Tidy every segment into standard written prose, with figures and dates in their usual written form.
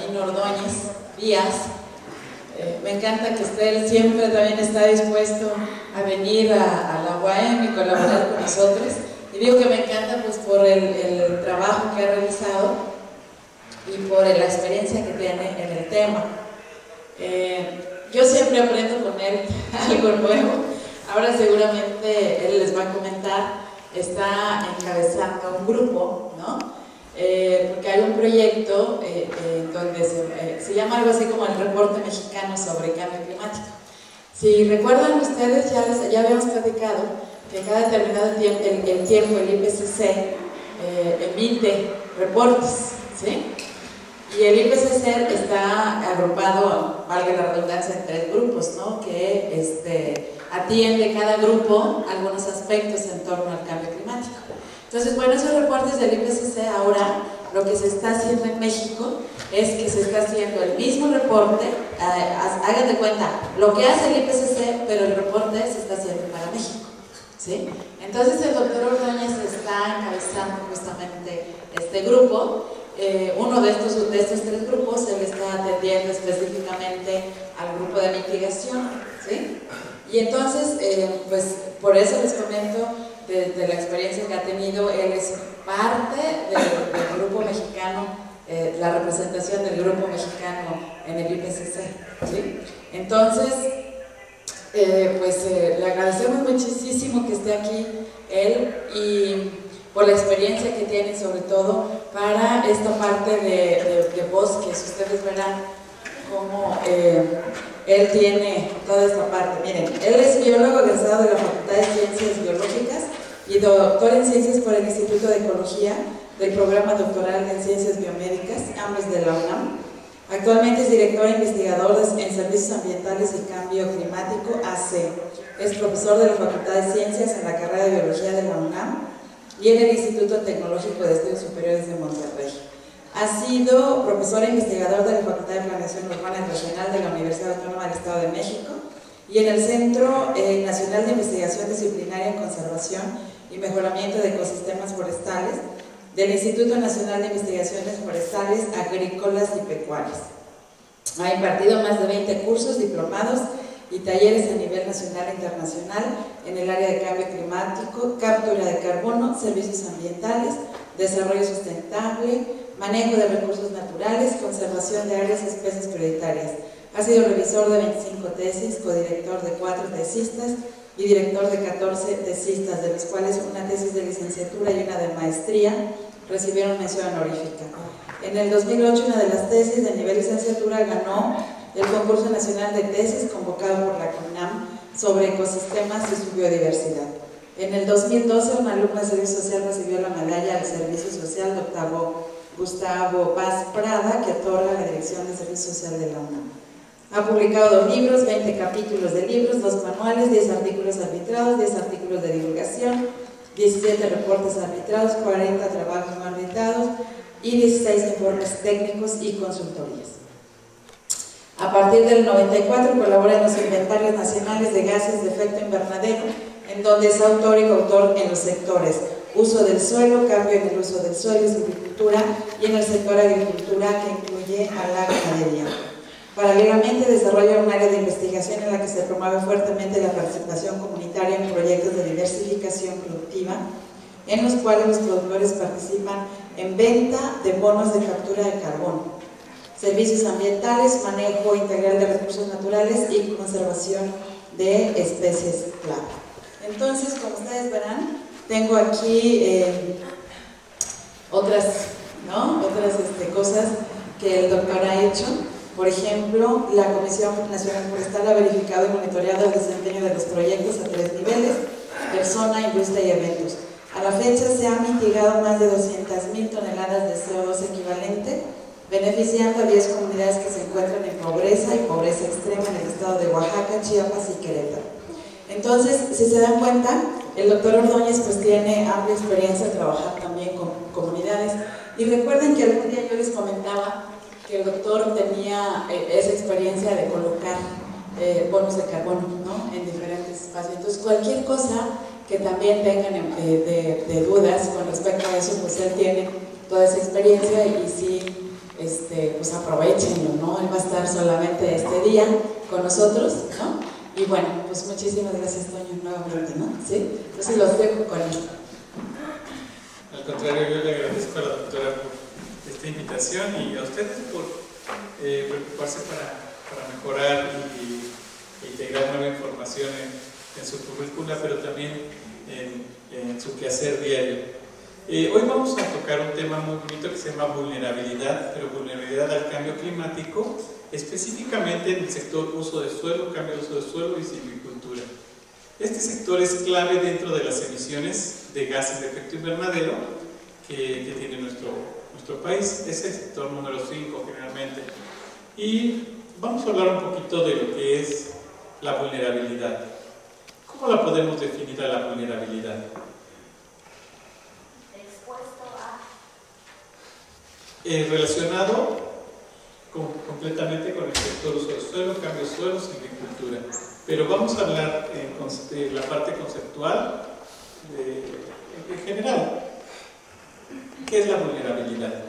Benjamín Ordóñez Díaz. Me encanta que él siempre también está dispuesto a venir a la UAM y colaborar con nosotros. Y digo que me encanta pues por el trabajo que ha realizado y por la experiencia que tiene en el tema. Yo siempre aprendo con él algo nuevo. Ahora seguramente él les va a comentar, está encabezando un grupo, ¿no? Porque hay un proyecto donde se llama algo así como el Reporte Mexicano sobre Cambio Climático. Si recuerdan ustedes, ya habíamos platicado que cada determinado tiempo el IPCC emite reportes, ¿sí? Y el IPCC está agrupado, valga la redundancia, en 3 grupos, ¿no? Que atiende cada grupo algunos aspectos en torno al cambio climático. Entonces, bueno, esos reportes del IPCC ahora, lo que se está haciendo en México es que se está haciendo el mismo reporte, hagan de cuenta, lo que hace el IPCC, pero el reporte se está haciendo para México, ¿sí? Entonces el doctor Ordóñez está encabezando justamente este grupo. Uno de estos 3 grupos, él está atendiendo específicamente al grupo de mitigación, ¿sí? Y entonces, pues por eso les comento de la experiencia que ha tenido. Él es parte del grupo mexicano, la representación del grupo mexicano en el IPCC, ¿sí? Entonces, le agradecemos muchísimo que esté aquí él y por la experiencia que tiene, sobre todo para esta parte de bosques. Ustedes verán cómo él tiene toda esta parte. Miren, él es biólogo egresado de la Facultad de Ciencias Biológicas y doctor en Ciencias por el Instituto de Ecología del Programa Doctoral en Ciencias Biomédicas, ambos de la UNAM. Actualmente es director e investigador en Servicios Ambientales y Cambio Climático, AC. Es profesor de la Facultad de Ciencias en la carrera de Biología de la UNAM y en el Instituto Tecnológico de Estudios Superiores de Monterrey. Ha sido profesor e investigador de la Facultad de Planeación Urbana y Regional de la Universidad Autónoma del Estado de México y en el Centro Nacional de Investigación Disciplinaria en Conservación y Mejoramiento de Ecosistemas Forestales del Instituto Nacional de Investigaciones Forestales, Agrícolas y Pecuarias. Ha impartido más de 20 cursos, diplomados y talleres a nivel nacional e internacional en el área de cambio climático, captura de carbono, servicios ambientales, desarrollo sustentable, manejo de recursos naturales, conservación de áreas y especies prioritarias. Ha sido revisor de 25 tesis, codirector de 4 tesistas y director de 14 tesistas, de los cuales una tesis de licenciatura y una de maestría recibieron mención honorífica. En el 2008, una de las tesis de nivel licenciatura ganó el concurso nacional de tesis convocado por la CONAM sobre ecosistemas y su biodiversidad. En el 2012, una alumna de Servicio Social recibió la medalla al Servicio Social de Gustavo Paz Prada, que otorga la Dirección de Servicio Social de la UNAM. Ha publicado 2 libros, 20 capítulos de libros, 2 manuales, 10 artículos arbitrados, 10 artículos de divulgación, 17 reportes arbitrados, 40 trabajos no arbitrados y 16 informes técnicos y consultorías. A partir del 94 colabora en los inventarios nacionales de gases de efecto invernadero, en donde es autor y coautor en los sectores uso del suelo, cambio en el uso del suelo y silvicultura, y en el sector agricultura, que incluye a la ganadería. Paralelamente desarrolla un área de investigación en la que se promueve fuertemente la participación comunitaria en proyectos de diversificación productiva, en los cuales los productores participan en venta de bonos de captura de carbono, servicios ambientales, manejo integral de recursos naturales y conservación de especies clave. Entonces, como ustedes verán, tengo aquí otras cosas que el doctor ha hecho. Por ejemplo, la Comisión Nacional Forestal ha verificado y monitoreado el desempeño de los proyectos a 3 niveles: persona, industria y eventos. A la fecha se han mitigado más de 200.000 toneladas de CO2 equivalente, beneficiando a 10 comunidades que se encuentran en pobreza y pobreza extrema en el estado de Oaxaca, Chiapas y Querétaro. Entonces, si se dan cuenta, el doctor Ordóñez pues tiene amplia experiencia de trabajar también con comunidades. Y recuerden que algún día yo les comentaba que el doctor tenía esa experiencia de colocar bonos de carbono, ¿no?, en diferentes espacios. Entonces, cualquier cosa que también tengan de dudas con respecto a eso, pues él tiene toda esa experiencia y sí pues aprovechenlo, ¿no? Él va a estar solamente este día con nosotros, ¿no? Y bueno, pues muchísimas gracias, Toño, nuevamente, ¿no? ¿Sí? Entonces los dejo con él. Al contrario, yo le agradezco a la doctora por esta invitación y a ustedes por preocuparse para mejorar y integrar nueva información en su currícula, pero también en su quehacer diario. Hoy vamos a tocar un tema muy bonito que se llama vulnerabilidad, pero vulnerabilidad al cambio climático, específicamente en el sector uso de suelo, cambio de uso de suelo y silvicultura. Este sector es clave dentro de las emisiones de gases de efecto invernadero que tiene nuestro país. Es el sector número 5 generalmente. Y vamos a hablar un poquito de lo que es la vulnerabilidad. ¿Cómo la podemos definir a la vulnerabilidad? Relacionado completamente con el sector uso de suelo, cambio de suelo, silvicultura. Pero vamos a hablar de la parte conceptual en general. ¿Qué es la vulnerabilidad?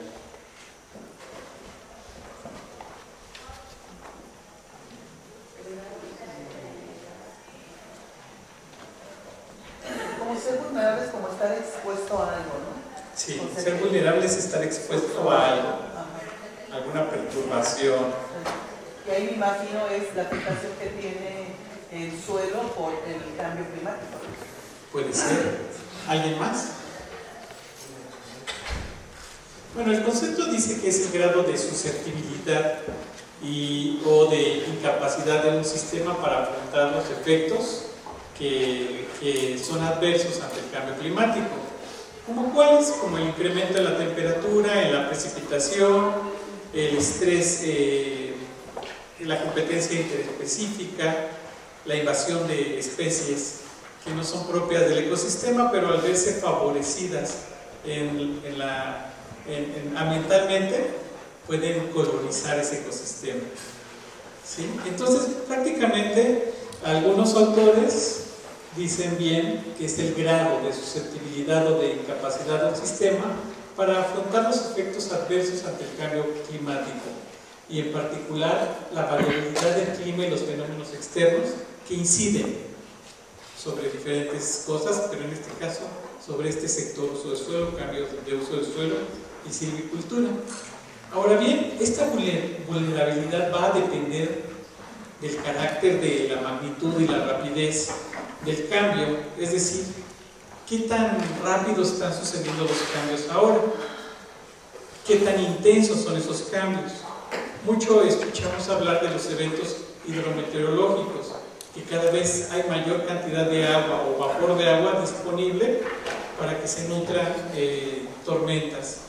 Como ser vulnerable es como estar expuesto a algo, ¿no? Sí, ser vulnerable es estar expuesto a algo, alguna perturbación. Y ahí me imagino es la afectación que tiene el suelo por el cambio climático. Puede ser. ¿Alguien más? Bueno, el concepto dice que es el grado de susceptibilidad o de incapacidad de un sistema para afrontar los efectos que son adversos ante el cambio climático. ¿Como cuáles? Como el incremento de la temperatura, en la precipitación, el estrés, la competencia interespecífica, la invasión de especies que no son propias del ecosistema, pero al verse favorecidas ambientalmente, pueden colonizar ese ecosistema. ¿Sí? Entonces, prácticamente, algunos autores dicen bien que es el grado de susceptibilidad o de incapacidad de un sistema para afrontar los efectos adversos ante el cambio climático y en particular la variabilidad del clima y los fenómenos externos que inciden sobre diferentes cosas, pero en este caso sobre este sector uso de suelo, cambios de uso de suelo y silvicultura. Ahora bien, esta vulnerabilidad va a depender del carácter de la magnitud y la rapidez del cambio, es decir, qué tan rápido están sucediendo los cambios ahora, qué tan intensos son esos cambios. Mucho escuchamos hablar de los eventos hidrometeorológicos, que cada vez hay mayor cantidad de agua o vapor de agua disponible para que se nutran tormentas.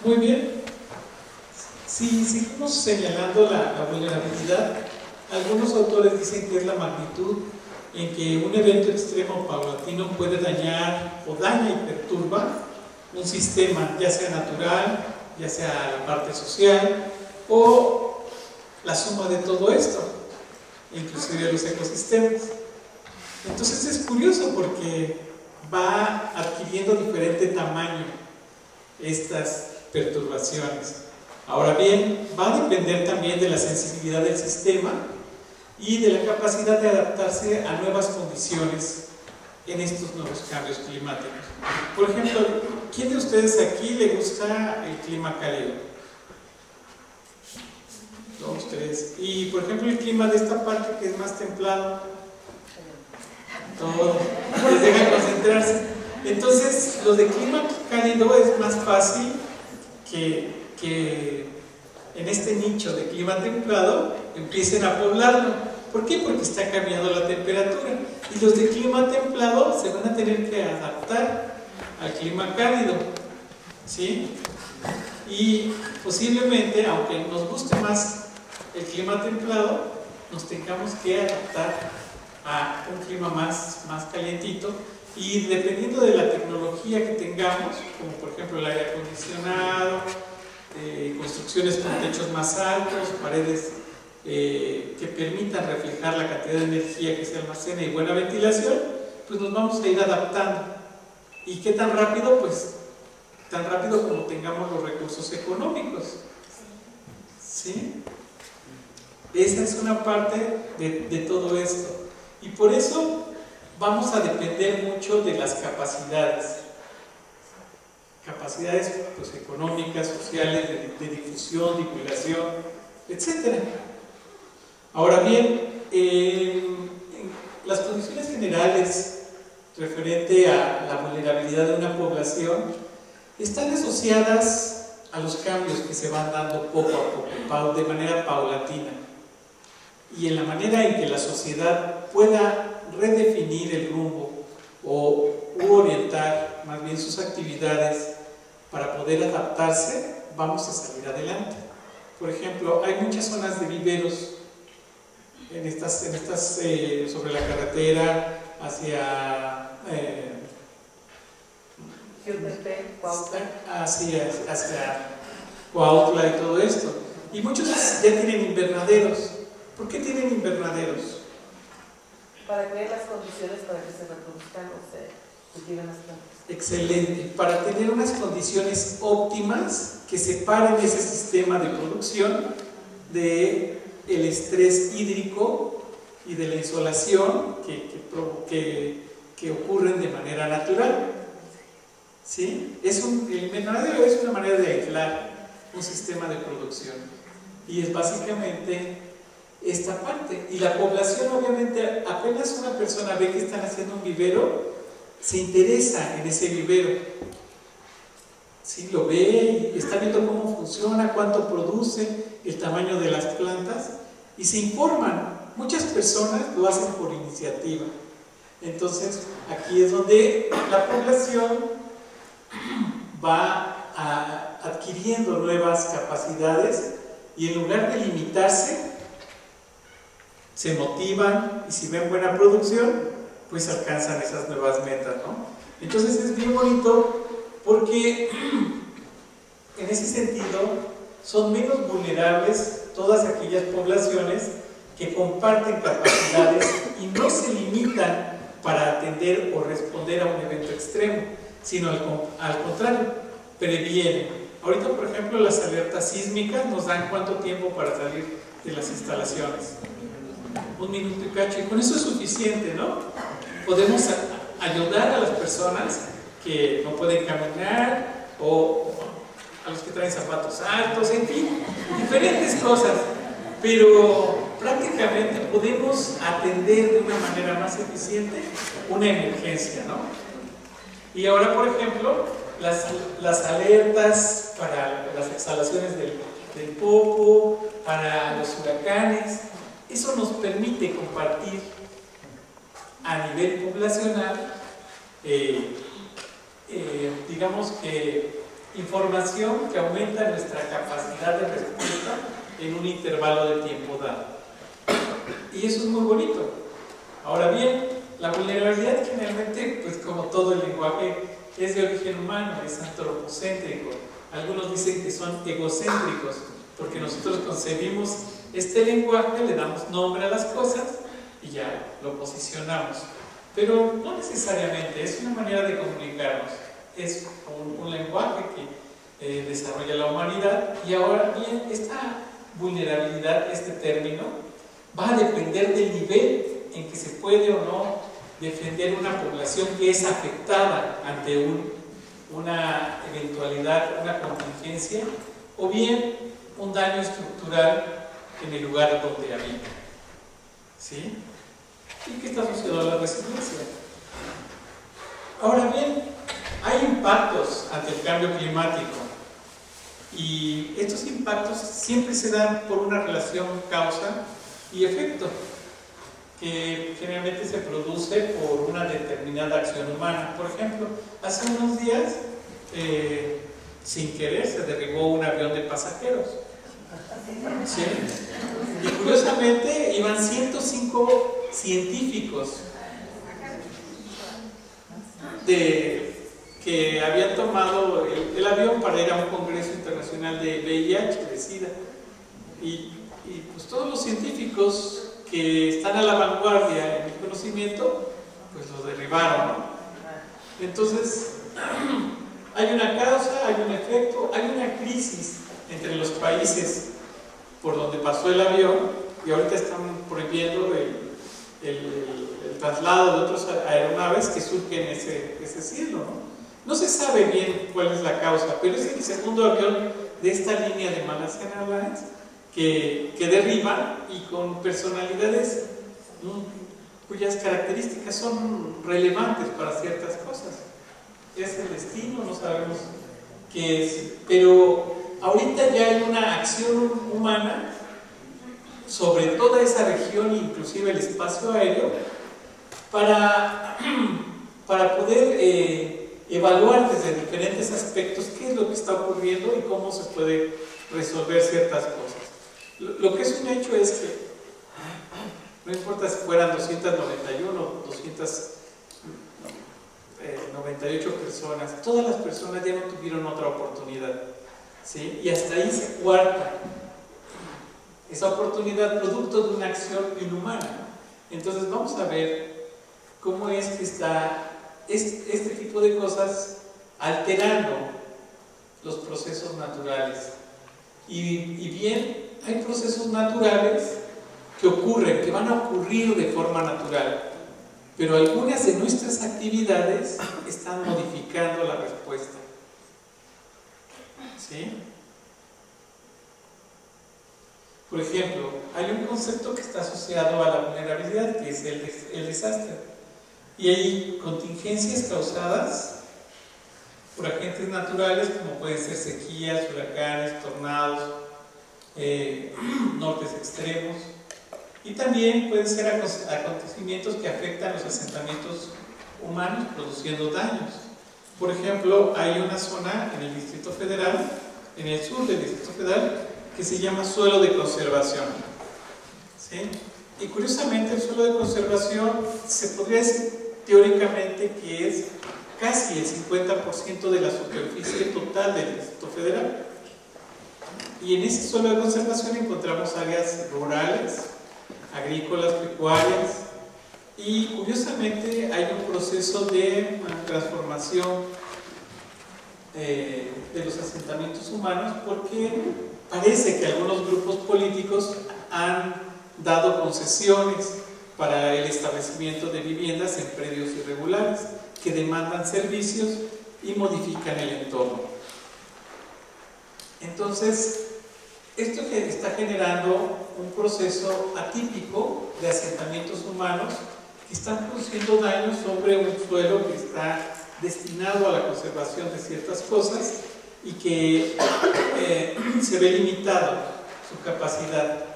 Muy bien, si seguimos señalando la vulnerabilidad, algunos autores dicen que es la magnitud en que un evento extremo paulatino puede dañar o daña y perturba un sistema, ya sea natural, ya sea la parte social o la suma de todo esto, inclusive los ecosistemas. Entonces es curioso porque va adquiriendo diferente tamaño estas perturbaciones. Ahora bien, va a depender también de la sensibilidad del sistema y de la capacidad de adaptarse a nuevas condiciones en estos nuevos cambios climáticos. Por ejemplo, ¿quién de ustedes aquí le gusta el clima cálido? 2, 3. Y por ejemplo, el clima de esta parte que es más templado, todo les deja concentrarse. Entonces, los de clima cálido es más fácil que en este nicho de clima templado empiecen a poblarlo. ¿Por qué? Porque está cambiando la temperatura y los de clima templado se van a tener que adaptar al clima cálido, ¿sí? Y posiblemente, aunque nos guste más el clima templado, nos tengamos que adaptar a un clima más calientito, y dependiendo de la tecnología que tengamos, como por ejemplo el aire acondicionado, construcciones con techos más altos, paredes que permitan reflejar la cantidad de energía que se almacena y buena ventilación, pues nos vamos a ir adaptando. ¿Y qué tan rápido? Pues tan rápido como tengamos los recursos económicos. ¿Sí? Esa es una parte de todo esto. Y por eso vamos a depender mucho de las capacidades. Capacidades pues, económicas, sociales, de difusión, divulgación, etc. Ahora bien, en las condiciones generales referente a la vulnerabilidad de una población están asociadas a los cambios que se van dando poco a poco, de manera paulatina, y en la manera en que la sociedad pueda redefinir el rumbo u orientar más bien sus actividades para poder adaptarse, vamos a salir adelante. Por ejemplo, hay muchas zonas de viveros en estas sobre la carretera hacia hacia Cuautla y todo esto. Y muchos ya tienen invernaderos. ¿Por qué tienen invernaderos? Para crear las condiciones para que se reproduzcan o se cultiven las plantas. Excelente. Para tener unas condiciones óptimas que separen ese sistema de producción del estrés hídrico y de la insolación que ocurren de manera natural. ¿Sí? El invernadero es una manera de aislar un sistema de producción. Y es básicamente esta parte. Y la población, obviamente, apenas una persona ve que están haciendo un vivero, se interesa en ese vivero. ¿Sí? Lo ve y está viendo cómo funciona, cuánto produce, el tamaño de las plantas, y se informan. Muchas personas lo hacen por iniciativa. Entonces, aquí es donde la población va adquiriendo nuevas capacidades y en lugar de limitarse, se motivan y si ven buena producción, pues alcanzan esas nuevas metas, ¿no? Entonces es bien bonito porque en ese sentido son menos vulnerables todas aquellas poblaciones que comparten capacidades y no se limitan para atender o responder a un evento extremo, sino al contrario, previenen. Ahorita, por ejemplo, las alertas sísmicas nos dan ¿cuánto tiempo para salir de las instalaciones? 1 minuto y cacho, y con eso es suficiente, ¿no? Podemos ayudar a las personas que no pueden caminar o a los que traen zapatos altos, en fin, diferentes cosas, pero prácticamente podemos atender de una manera más eficiente una emergencia, ¿no? Y ahora, por ejemplo, las alertas para las exhalaciones del Popo, para los huracanes, eso nos permite compartir a nivel poblacional, digamos que información que aumenta nuestra capacidad de respuesta en un intervalo de tiempo dado. Y eso es muy bonito. Ahora bien, la vulnerabilidad generalmente, pues como todo el lenguaje, es de origen humano, es antropocéntrico. Algunos dicen que son egocéntricos, porque nosotros concebimos este lenguaje, le damos nombre a las cosas y ya lo posicionamos. Pero no necesariamente, es una manera de comunicarnos. Es un lenguaje que desarrolla la humanidad. Y ahora bien, esta vulnerabilidad, este término, va a depender del nivel en que se puede o no defender una población que es afectada ante una eventualidad, una contingencia, o bien un daño estructural en el lugar donde habita. ¿Sí? ¿Y qué está asociado a la resiliencia? Ahora bien, hay impactos ante el cambio climático y estos impactos siempre se dan por una relación causa y efecto que generalmente se produce por una determinada acción humana. Por ejemplo, hace unos días, sin querer, se derribó un avión de pasajeros. ¿Sí? Y curiosamente iban 105 científicos que habían tomado el avión para ir a un congreso internacional de VIH, de SIDA. Y pues todos los científicos que están a la vanguardia en el conocimiento, pues lo derribaron, ¿no? Entonces, Hay una causa, hay un efecto, hay una crisis entre los países por donde pasó el avión, y ahorita están prohibiendo el traslado de otras aeronaves que surgen ese cielo, ¿no? No se sabe bien cuál es la causa, pero es el segundo avión de esta línea de Malaysian Airlines que derriba, y con personalidades cuyas características son relevantes para ciertas cosas. Es el destino, no sabemos qué es, pero ahorita ya hay una acción humana sobre toda esa región, inclusive el espacio aéreo, para poder evaluar desde diferentes aspectos qué es lo que está ocurriendo y cómo se puede resolver ciertas cosas. Lo que es un hecho es que no importa si fueran 291 o 298 personas, todas las personas ya no tuvieron otra oportunidad, ¿sí? Y hasta ahí se cuarta esa oportunidad producto de una acción inhumana. Entonces vamos a ver cómo es que está este tipo de cosas alterando los procesos naturales. Y bien, hay procesos naturales que ocurren, que van a ocurrir de forma natural, pero algunas de nuestras actividades están modificando la respuesta. ¿Sí? Por ejemplo, hay un concepto que está asociado a la vulnerabilidad, que es el desastre. Y hay contingencias causadas por agentes naturales, como pueden ser sequías, huracanes, tornados, nortes extremos, y también pueden ser acontecimientos que afectan los asentamientos humanos, produciendo daños. Por ejemplo, hay una zona en el Distrito Federal, en el sur del Distrito Federal, que se llama suelo de conservación, ¿sí? Y curiosamente el suelo de conservación se podría decir teóricamente que es casi el 50% de la superficie total del Distrito Federal. Y en ese suelo de conservación encontramos áreas rurales, agrícolas, pecuarias, y curiosamente hay un proceso de transformación de los asentamientos humanos, porque parece que algunos grupos políticos han dado concesiones para el establecimiento de viviendas en predios irregulares que demandan servicios y modifican el entorno. Entonces, esto está generando un proceso atípico de asentamientos humanos que están produciendo daños sobre un suelo que está destinado a la conservación de ciertas cosas y que se ve limitado su capacidad.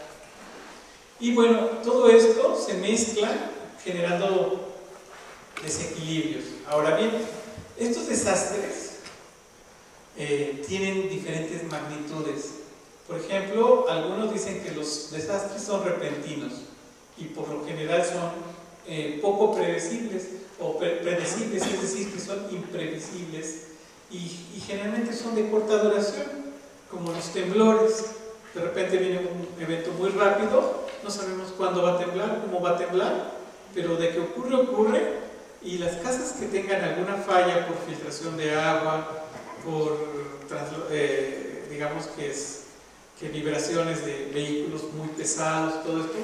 Y bueno, todo esto se mezcla generando desequilibrios. Ahora bien, estos desastres tienen diferentes magnitudes. Por ejemplo, algunos dicen que los desastres son repentinos y por lo general son poco predecibles o predecibles, es decir, que son imprevisibles y generalmente son de corta duración, como los temblores. De repente viene un evento muy rápido, no sabemos cuándo va a temblar, cómo va a temblar, pero de que ocurre, ocurre, y las casas que tengan alguna falla por filtración de agua, por digamos que vibraciones de vehículos muy pesados, todo esto,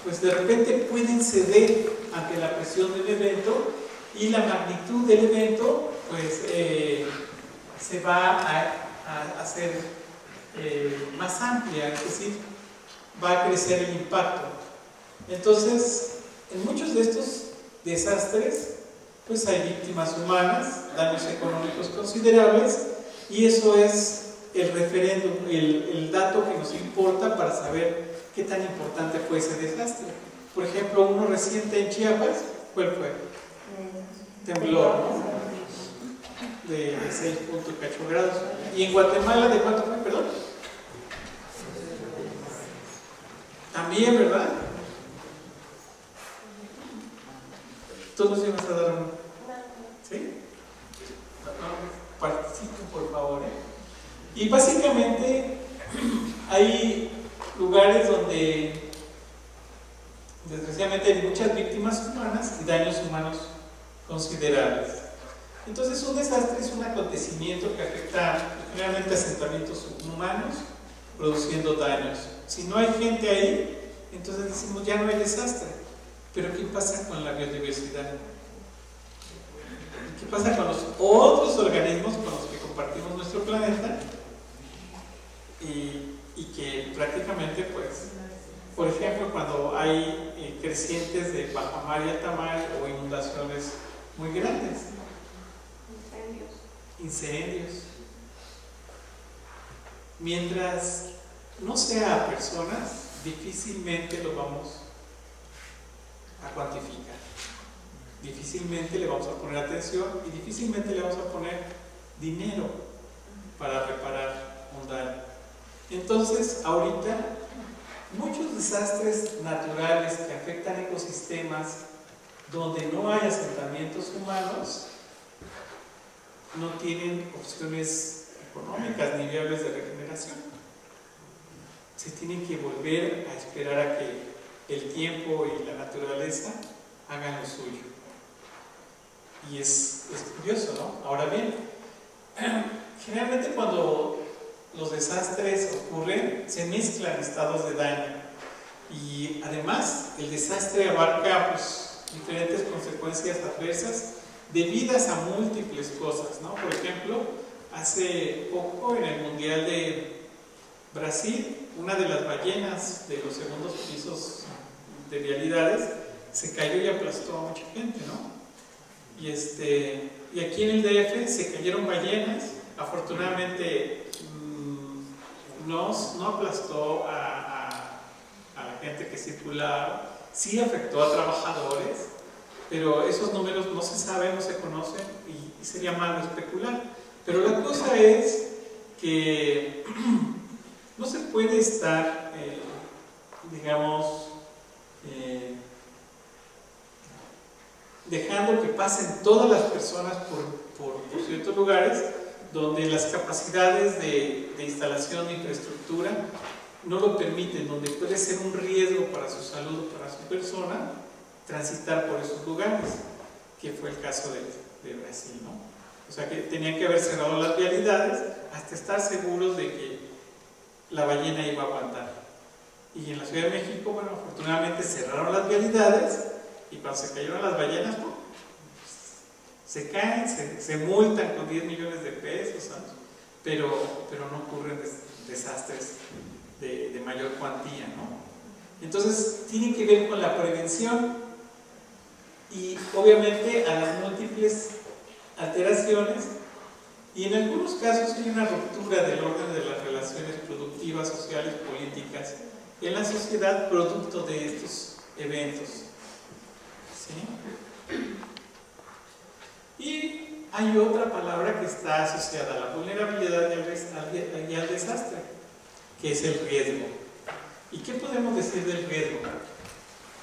pues de repente pueden ceder ante la presión del evento, y la magnitud del evento pues se va a hacer más amplia, es decir, va a crecer el impacto. Entonces, en muchos de estos desastres pues hay víctimas humanas, daños económicos considerables, y eso es el referéndum, el dato que nos importa para saber qué tan importante fue ese desastre. Por ejemplo, uno reciente en Chiapas, ¿cuál fue? Temblor, ¿no? De 6.8 grados. ¿Y en Guatemala de cuánto fue, perdón? También, ¿verdad? ¿Tú nos ibas a dar uno? ¿Sí? Participen, por favor, Y básicamente hay lugares donde desgraciadamente hay muchas víctimas humanas y daños humanos considerables. Entonces un desastre es un acontecimiento que afecta generalmente asentamientos humanos, produciendo daños. Si no hay gente ahí, entonces decimos ya no hay desastre. Pero ¿qué pasa con la biodiversidad? ¿Qué pasa con los otros organismos con los que compartimos nuestro planeta? Y que prácticamente, pues, por ejemplo, cuando hay crecientes de bajamar y altamar o inundaciones muy grandes, incendios, mientras no sea a personas, difícilmente lo vamos a cuantificar, difícilmente le vamos a poner atención y difícilmente le vamos a poner dinero para reparar un daño. Entonces, ahorita, muchos desastres naturales que afectan ecosistemas donde no hay asentamientos humanos no tienen opciones económicas ni viables de regeneración. Se tienen que volver a esperar a que el tiempo y la naturaleza hagan lo suyo. Y es curioso, ¿no? Ahora bien, generalmente cuando los desastres ocurren, se mezclan estados de daño y además el desastre abarca pues, diferentes consecuencias adversas debidas a múltiples cosas, ¿no? Por ejemplo, hace poco en el Mundial de Brasil, una de las ballenas de los segundos pisos de vialidades se cayó y aplastó a mucha gente, ¿no? Y aquí en el DF se cayeron ballenas, afortunadamente no aplastó a la gente que circulaba, sí afectó a trabajadores, pero esos números no se saben, no se conocen y sería malo especular. Pero la cosa es que no se puede estar, digamos, dejando que pasen todas las personas por ciertos lugares donde las capacidades de instalación de infraestructura no lo permiten, donde puede ser un riesgo para su salud o para su persona transitar por esos lugares, que fue el caso de Brasil, ¿no? O sea que tenían que haber cerrado las vialidades hasta estar seguros de que la ballena iba a aguantar. Y en la Ciudad de México, bueno, afortunadamente cerraron las vialidades y cuando se cayeron las ballenas, pues, se caen, se multan con 10 millones de pesos, ¿sabes? Pero no ocurren desastres de mayor cuantía, ¿no? Entonces, tiene que ver con la prevención y obviamente a las múltiples alteraciones, y en algunos casos hay una ruptura del orden de las relaciones productivas, sociales, políticas en la sociedad producto de estos eventos, ¿sí? Y hay otra palabra que está asociada a la vulnerabilidad y al desastre, que es el riesgo. ¿Y qué podemos decir del riesgo?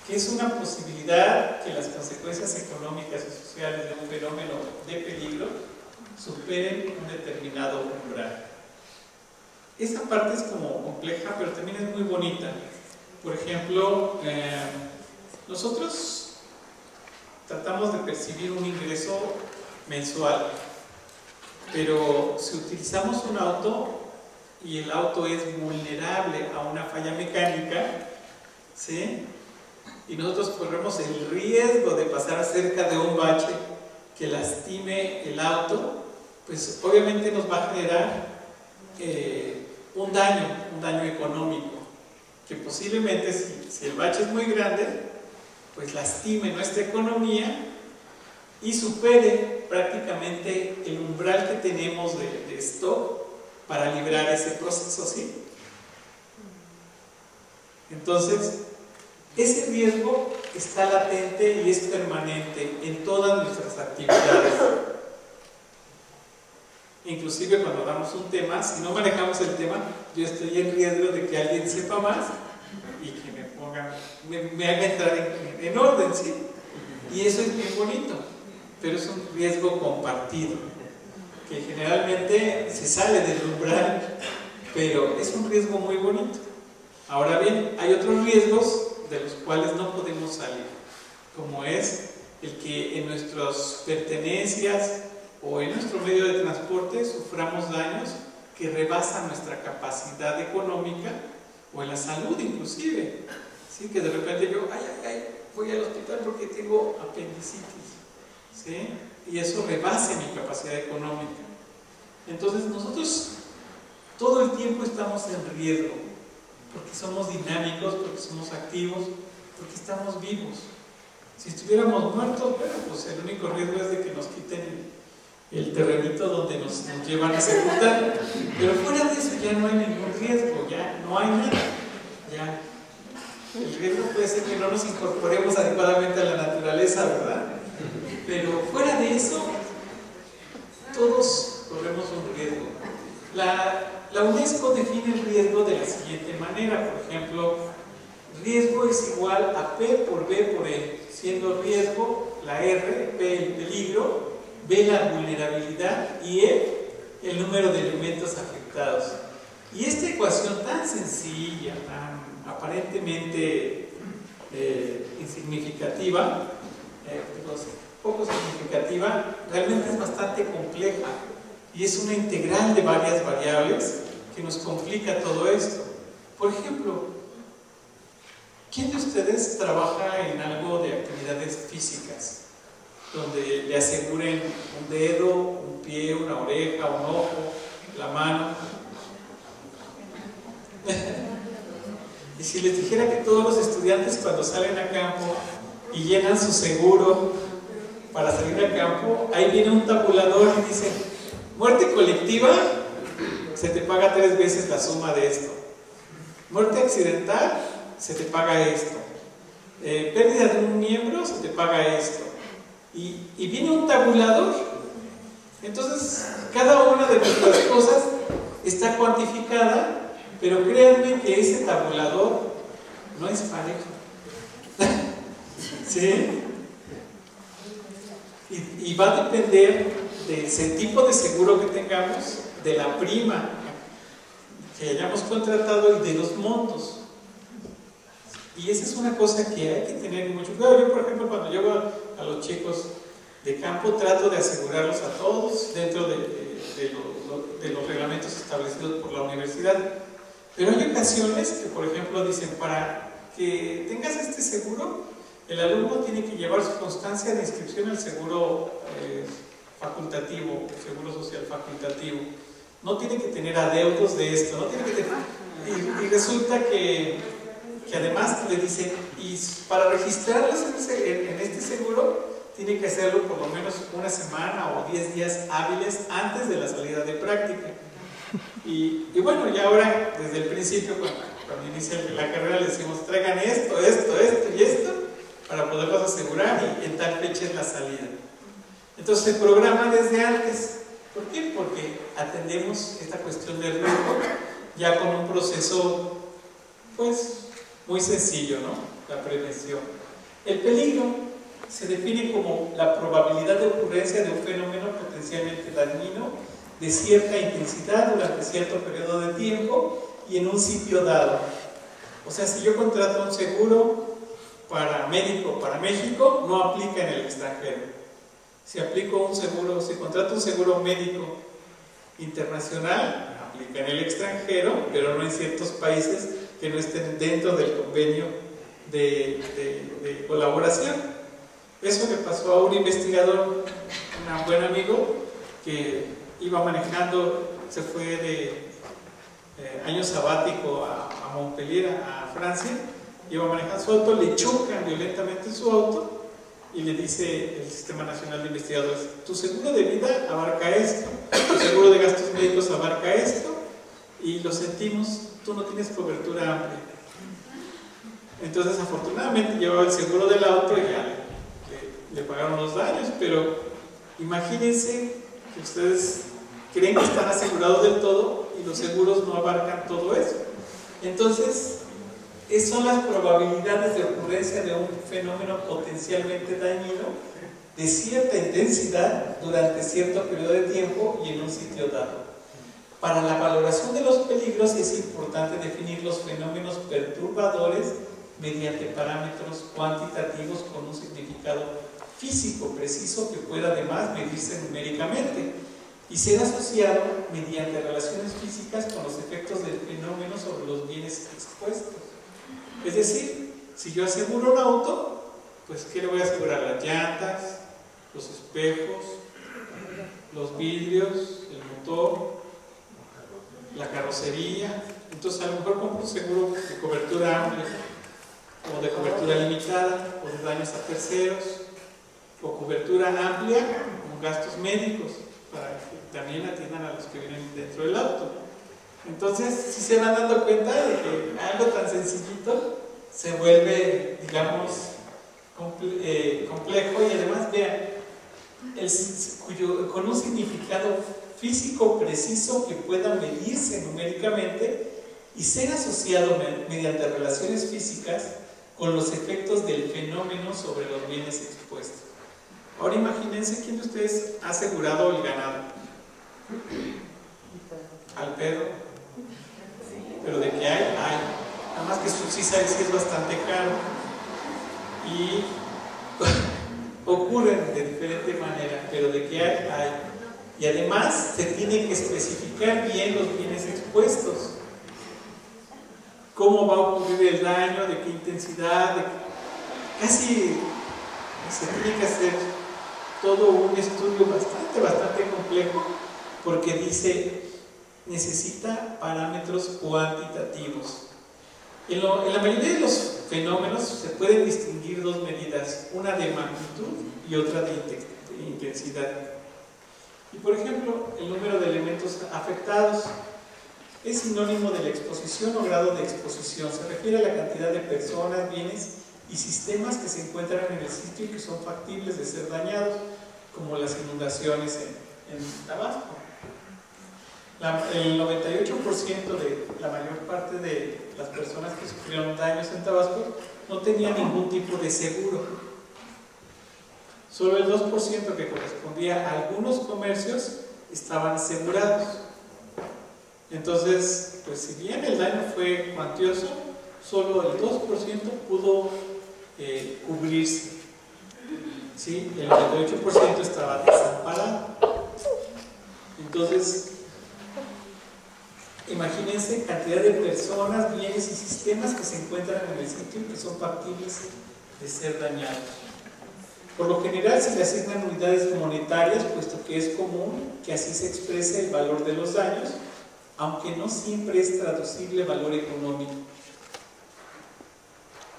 Que es una posibilidad que las consecuencias económicas y sociales de un fenómeno de peligro superen un determinado umbral. Esa parte es como compleja, pero también es muy bonita. Por ejemplo, nosotros tratamos de percibir un ingreso mensual, pero si utilizamos un auto y el auto es vulnerable a una falla mecánica, ¿sí? Y nosotros corremos el riesgo de pasar cerca de un bache que lastime el auto, pues obviamente nos va a generar un daño económico, que posiblemente si el bache es muy grande, pues lastime nuestra economía y supere prácticamente el umbral que tenemos de stock para librar ese proceso, ¿sí? Entonces, ese riesgo está latente y es permanente en todas nuestras actividades. Inclusive cuando damos un tema, si no manejamos el tema, yo estoy en riesgo de que alguien sepa más y que me haga entrar en orden, ¿sí? Y eso es bien bonito, pero es un riesgo compartido, que generalmente se sale del umbral, pero es un riesgo muy bonito. Ahora bien, hay otros riesgos de los cuales no podemos salir, como es el que en nuestras pertenencias o en nuestro medio de transporte suframos daños que rebasan nuestra capacidad económica, o en la salud inclusive, ¿sí? Que de repente yo, voy al hospital porque tengo apendicitis, ¿sí? Y eso rebase mi capacidad económica. Entonces nosotros todo el tiempo estamos en riesgo, porque somos dinámicos, porque somos activos, porque estamos vivos. Si estuviéramos muertos, bueno, pues el único riesgo es de que nos quiten el terrenito donde nos llevan a sepultar. Pero fuera de eso ya no hay ningún riesgo, ya no hay nada. Ya. El riesgo puede ser que no nos incorporemos adecuadamente a la naturaleza, ¿verdad? Pero fuera de eso, todos corremos un riesgo. La UNESCO define el riesgo de la siguiente manera. Por ejemplo, riesgo es igual a P por B por E, siendo riesgo la R, P el peligro, B la vulnerabilidad y E el número de elementos afectados. Y esta ecuación tan sencilla, tan aparentemente insignificativa, poco significativa, realmente es bastante compleja y es una integral de varias variables que nos complica todo esto. Por ejemplo, ¿quién de ustedes trabaja en algo de actividades físicas? Donde le aseguren un dedo, un pie, una oreja, un ojo, la mano. Y si les dijera que todos los estudiantes cuando salen a campo y llenan su seguro para salir a campo, ahí viene un tabulador y dice: muerte colectiva, se te paga 3 veces la suma de esto. Muerte accidental, se te paga esto. Pérdida de un miembro, se te paga esto. Y viene un tabulador. Entonces, cada una de nuestras cosas está cuantificada, pero créanme que ese tabulador no es parejo. ¿Sí? Y va a depender del tipo de seguro que tengamos, de la prima que hayamos contratado y de los montos. Y esa es una cosa que hay que tener mucho cuidado. Yo, por ejemplo, cuando llevo a los chicos de campo, trato de asegurarlos a todos dentro de los reglamentos establecidos por la universidad. Pero hay ocasiones que, por ejemplo, dicen: para que tengas este seguro, el alumno tiene que llevar su constancia de inscripción al seguro facultativo, seguro social facultativo. No tiene que tener adeudos de esto, no tiene que tener... Y resulta que además le dicen: y para registrarlos en este seguro, tiene que hacerlo por lo menos una semana o 10 días hábiles antes de la salida de práctica. Y bueno, ya ahora, desde el principio, cuando inicia la carrera, le decimos: traigan esto y esto, para poderlos asegurar, y en tal fecha es la salida. Entonces se programa desde antes. ¿Por qué? Porque atendemos esta cuestión del riesgo ya con un proceso, pues, muy sencillo, ¿no? La prevención. El peligro se define como la probabilidad de ocurrencia de un fenómeno potencialmente dañino de cierta intensidad durante cierto periodo de tiempo y en un sitio dado. O sea, si yo contrato un seguro para médico para México, no aplica en el extranjero. Si contrato un seguro médico internacional, aplica en el extranjero, pero no en ciertos países que no estén dentro del convenio de colaboración. Eso le pasó a un investigador, un buen amigo, que iba manejando, se fue de año sabático a Montpellier, a Francia, iba manejando su auto, le chocan violentamente su auto y le dice el Sistema Nacional de Investigadores: tu seguro de vida abarca esto, tu seguro de gastos médicos abarca esto, y lo sentimos, tú no tienes cobertura amplia. Entonces, afortunadamente llevaba el seguro del auto y ya le pagaron los daños, pero imagínense que ustedes creen que están asegurados del todo y los seguros no abarcan todo eso. Entonces, son las probabilidades de ocurrencia de un fenómeno potencialmente dañino de cierta intensidad durante cierto periodo de tiempo y en un sitio dado. Para la valoración de los peligros es importante definir los fenómenos perturbadores mediante parámetros cuantitativos con un significado físico preciso que pueda además medirse numéricamente y ser asociado mediante relaciones físicas con los efectos del fenómeno sobre los bienes expuestos. Es decir, si yo aseguro un auto, pues ¿qué le voy a asegurar? Las llantas, los espejos, los vidrios, el motor, la carrocería. Entonces a lo mejor compro un seguro de cobertura amplia o de cobertura limitada o de daños a terceros o cobertura amplia con gastos médicos para que también atiendan a los que vienen dentro del auto. Entonces, si se van dando cuenta de que algo tan sencillito se vuelve, digamos, complejo, y además vean, con un significado físico preciso que pueda medirse numéricamente y ser asociado mediante relaciones físicas con los efectos del fenómeno sobre los bienes expuestos. Ahora imagínense quién de ustedes ha asegurado el ganado. Al perro. Pero de que hay, hay. Nada más que eso sí sabe si es bastante caro. Y ocurren de diferente manera, pero de que hay, hay. Y además se tiene que especificar bien los bienes expuestos. Cómo va a ocurrir el daño, de qué intensidad, casi se tiene que hacer todo un estudio bastante complejo, porque dice, necesita parámetros cuantitativos. En la mayoría de los fenómenos se pueden distinguir dos medidas, una de magnitud y otra de intensidad. Y por ejemplo, el número de elementos afectados es sinónimo de la exposición o grado de exposición. Se refiere a la cantidad de personas, bienes y sistemas que se encuentran en el sitio y que son factibles de ser dañados, como las inundaciones en Tabasco. El 98% de la mayor parte de las personas que sufrieron daños en Tabasco no tenían ningún tipo de seguro. Solo el 2% que correspondía a algunos comercios estaban asegurados. Entonces, pues si bien el daño fue cuantioso, solo el 2% pudo cubrirse. ¿Sí? El 98% estaba desamparado. Entonces, imagínense cantidad de personas, bienes y sistemas que se encuentran en el sitio y que son factibles de ser dañados. Por lo general se le asignan unidades monetarias, puesto que es común que así se exprese el valor de los daños, aunque no siempre es traducible valor económico.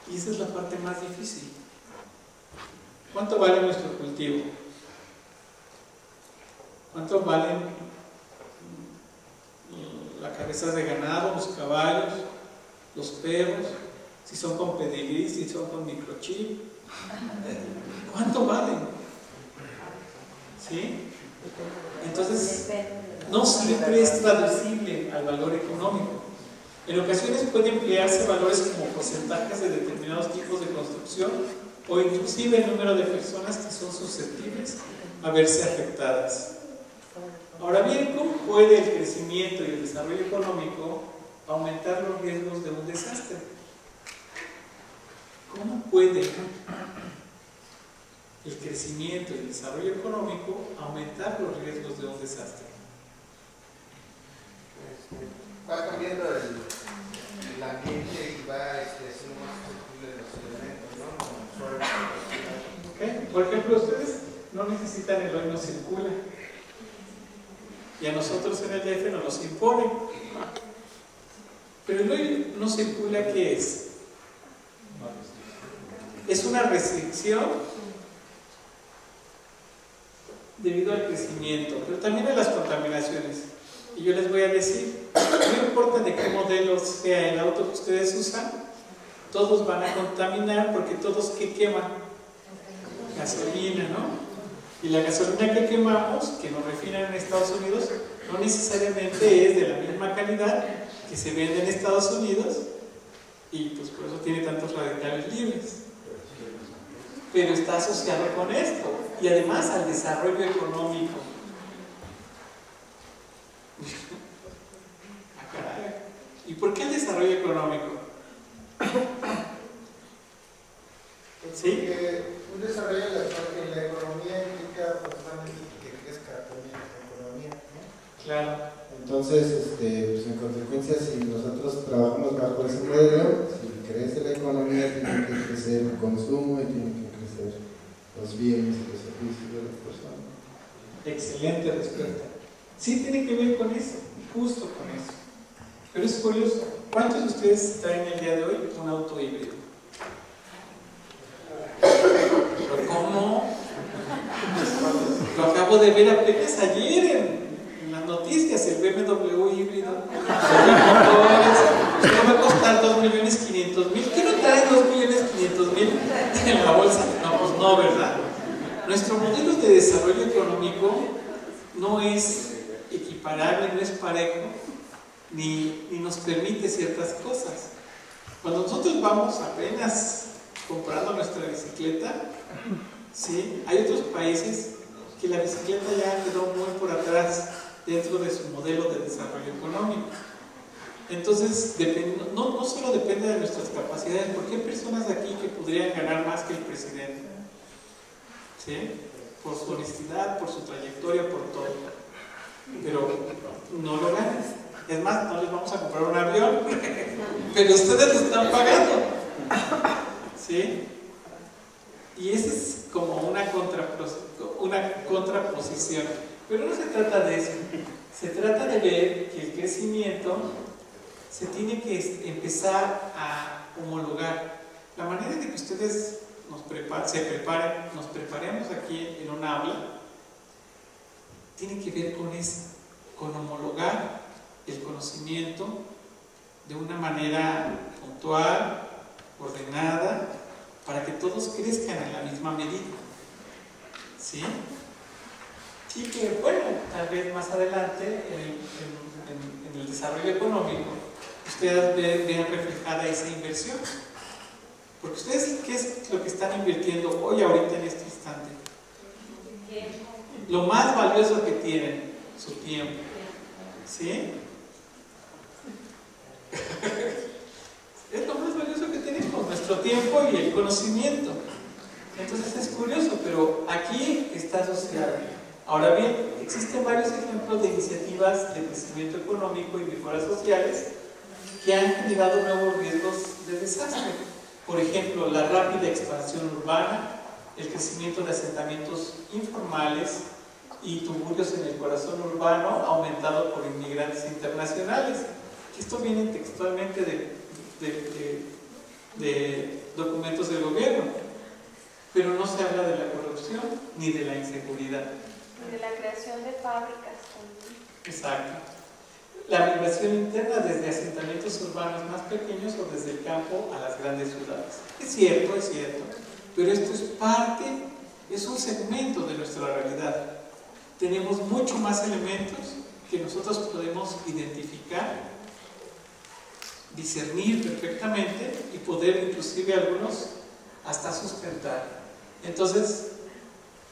Y esa es la parte más difícil. ¿Cuánto vale nuestro cultivo? ¿Cuánto valen las cabezas de ganado, los caballos, los perros? Si son con pedigrí, si son con microchip. ¿Cuánto valen? ¿Sí? Entonces, no siempre es traducible al valor económico. En ocasiones puede emplearse valores como porcentajes de determinados tipos de construcción o inclusive el número de personas que son susceptibles a verse afectadas. Ahora bien, ¿cómo puede el crecimiento y el desarrollo económico aumentar los riesgos de un desastre? ¿Cómo puede el crecimiento y el desarrollo económico aumentar los riesgos de un desastre? Va cambiando el ambiente y va siendo más sensible los elementos, ¿no? Okay. Por ejemplo, ustedes no necesitan el hoy no circula, y a nosotros en el DF nos los imponen. Pero el hoy no circula, ¿qué es? Es una restricción debido al crecimiento, pero también a las contaminaciones. Y yo les voy a decir, no importa de qué modelo sea el auto que ustedes usan, todos van a contaminar, porque todos ¿qué queman? Gasolina, ¿no? Y la gasolina que quemamos, que nos refinan en Estados Unidos, no necesariamente es de la misma calidad que se vende en Estados Unidos, y pues por eso tiene tantos radicales libres. Pero está asociado con esto, y además al desarrollo económico. ¿Y por qué el desarrollo económico? ¿Sí? Porque Un desarrollo en la economía implica forzosamente que crezca también la economía, ¿no? Claro. Entonces, pues en consecuencia, si nosotros trabajamos bajo ese modelo, si crece la economía, tiene que crecer el consumo y tienen que crecer los bienes y los servicios de las personas. Excelente respuesta. Sí tiene que ver con eso, justo con eso. Pero es curioso, ¿cuántos de ustedes traen el día de hoy un auto híbrido? ¿Pero cómo? Lo acabo de ver apenas ayer en las noticias, el BMW híbrido. Solo va a costar 2.500.000. ¿Qué no trae 2.500.000 en la bolsa? No, pues no, ¿verdad? Nuestro modelo de desarrollo económico no es equiparable, no es parejo, ni nos permite ciertas cosas. Cuando nosotros vamos apenas comprando nuestra bicicleta, ¿sí? Hay otros países que la bicicleta ya quedó muy por atrás dentro de su modelo de desarrollo económico. Entonces, no solo depende de nuestras capacidades, porque hay personas aquí que podrían ganar más que el presidente, ¿sí? Por su honestidad, por su trayectoria, por todo, pero no lo ganan. Es más, no les vamos a comprar un avión, pero ustedes lo están pagando, ¿sí? Y esa es como una contraposición, pero no se trata de eso. Se trata de ver que el crecimiento se tiene que empezar a homologar. La manera de que ustedes nos preparemos aquí en una aula, tiene que ver con eso, con homologar el conocimiento de una manera puntual, ordenada, para que todos crezcan en la misma medida, ¿sí? Y que, bueno, tal vez más adelante en el desarrollo económico ustedes vean reflejada esa inversión, porque ustedes, ¿qué es lo que están invirtiendo hoy, ahorita, en este instante? Lo más valioso que tienen, su tiempo, ¿sí? Es lo más valioso que tenemos, nuestro tiempo y el conocimiento. Entonces es curioso, pero aquí está asociado. Ahora bien, existen varios ejemplos de iniciativas de crecimiento económico y mejoras sociales que han generado nuevos riesgos de desastre. Por ejemplo, la rápida expansión urbana, el crecimiento de asentamientos informales y tuburios en el corazón urbano aumentado por inmigrantes internacionales. Esto viene textualmente de documentos del gobierno, pero no se habla de la corrupción ni de la inseguridad. Ni de la creación de fábricas. Exacto. La migración interna desde asentamientos urbanos más pequeños o desde el campo a las grandes ciudades. Es cierto, pero esto es parte, es un segmento de nuestra realidad. Tenemos mucho más elementos que nosotros podemos identificar, discernir perfectamente y poder inclusive algunos hasta sustentar. Entonces,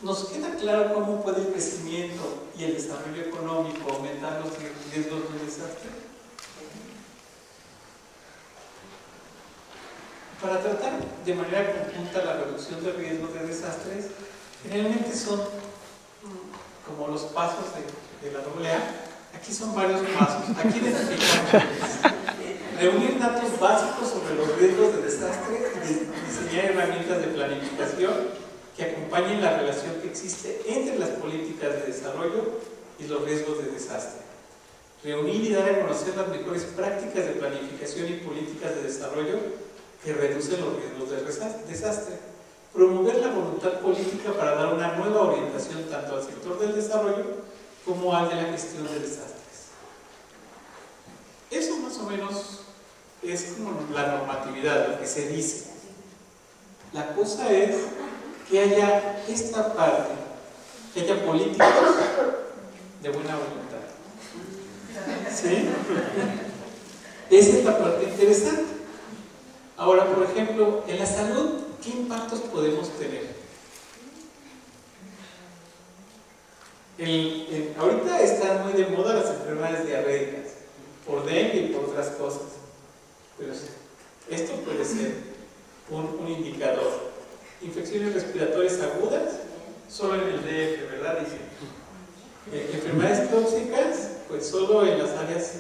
¿nos queda claro cómo puede el crecimiento y el desarrollo económico aumentar los riesgos de desastre? Para tratar de manera conjunta la reducción de riesgos de desastres, generalmente son como los pasos de la AA. Aquí son varios pasos. Aquí identificamos reunir datos básicos sobre los riesgos de desastre y diseñar herramientas de planificación que acompañen la relación que existe entre las políticas de desarrollo y los riesgos de desastre. Reunir y dar a conocer las mejores prácticas de planificación y políticas de desarrollo que reducen los riesgos de desastre. Promover la voluntad política para dar una nueva orientación tanto al sector del desarrollo como al de la gestión de desastres. Eso más o menos es como la normatividad, lo que se dice. La cosa es que haya esta parte, que haya políticos de buena voluntad. ¿Sí? Esa es la parte interesante. Ahora, por ejemplo, en la salud, ¿qué impactos podemos tener? Ahorita están muy de moda las enfermedades diarreicas, por dengue y por otras cosas. Pero esto puede ser un indicador. Infecciones respiratorias agudas, solo en el DF, ¿verdad? Dicen. Enfermedades tóxicas, pues solo en las áreas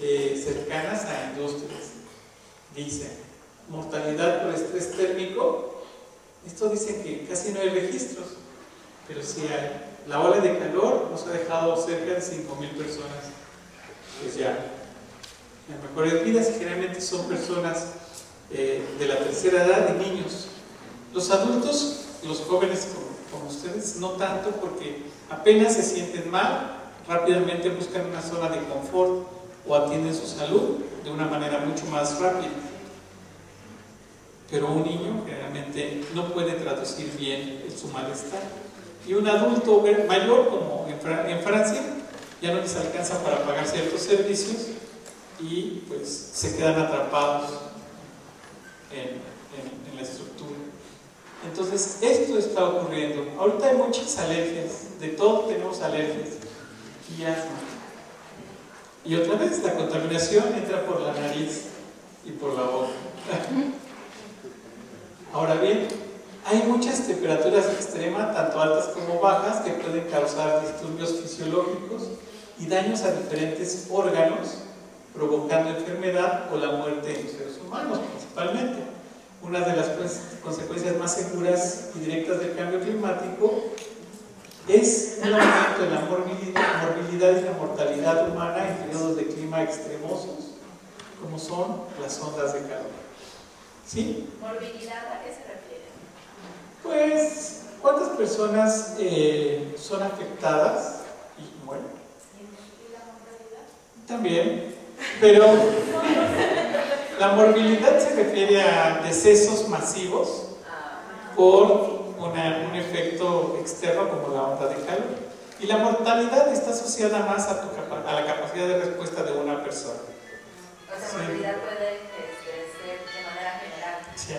cercanas a industrias. Dicen. Mortalidad por estrés térmico, esto dicen que casi no hay registros, pero sí hay. La ola de calor nos ha dejado cerca de 5,000 personas, pues ya, en mejores vidas, generalmente son personas de la tercera edad y niños. Los adultos, los jóvenes como ustedes, no tanto, porque apenas se sienten mal, rápidamente buscan una zona de confort o atienden su salud de una manera mucho más rápida. Pero un niño generalmente no puede traducir bien su malestar. Y un adulto mayor, como en Francia, ya no les alcanza para pagar ciertos servicios y pues se quedan atrapados en la estructura. Entonces, esto está ocurriendo. Ahorita hay muchas alergias, de todo tenemos alergias y asma. Y otra vez, la contaminación entra por la nariz y por la boca. Ahora bien, hay muchas temperaturas extremas, tanto altas como bajas, que pueden causar disturbios fisiológicos y daños a diferentes órganos, provocando enfermedad o la muerte en los seres humanos principalmente. Una de las consecuencias más seguras y directas del cambio climático es un aumento en la morbilidad y la mortalidad humana en periodos de clima extremosos, como son las ondas de calor. ¿Sí? ¿Morbilidad a qué se refiere? Pues, ¿cuántas personas son afectadas y mueren? ¿Y la mortalidad? También, pero la morbilidad se refiere a decesos masivos por un efecto externo como la onda de calor. Y la mortalidad está asociada más a la capacidad de respuesta de una persona. O sea, morbilidad puede ser de manera general. Sí.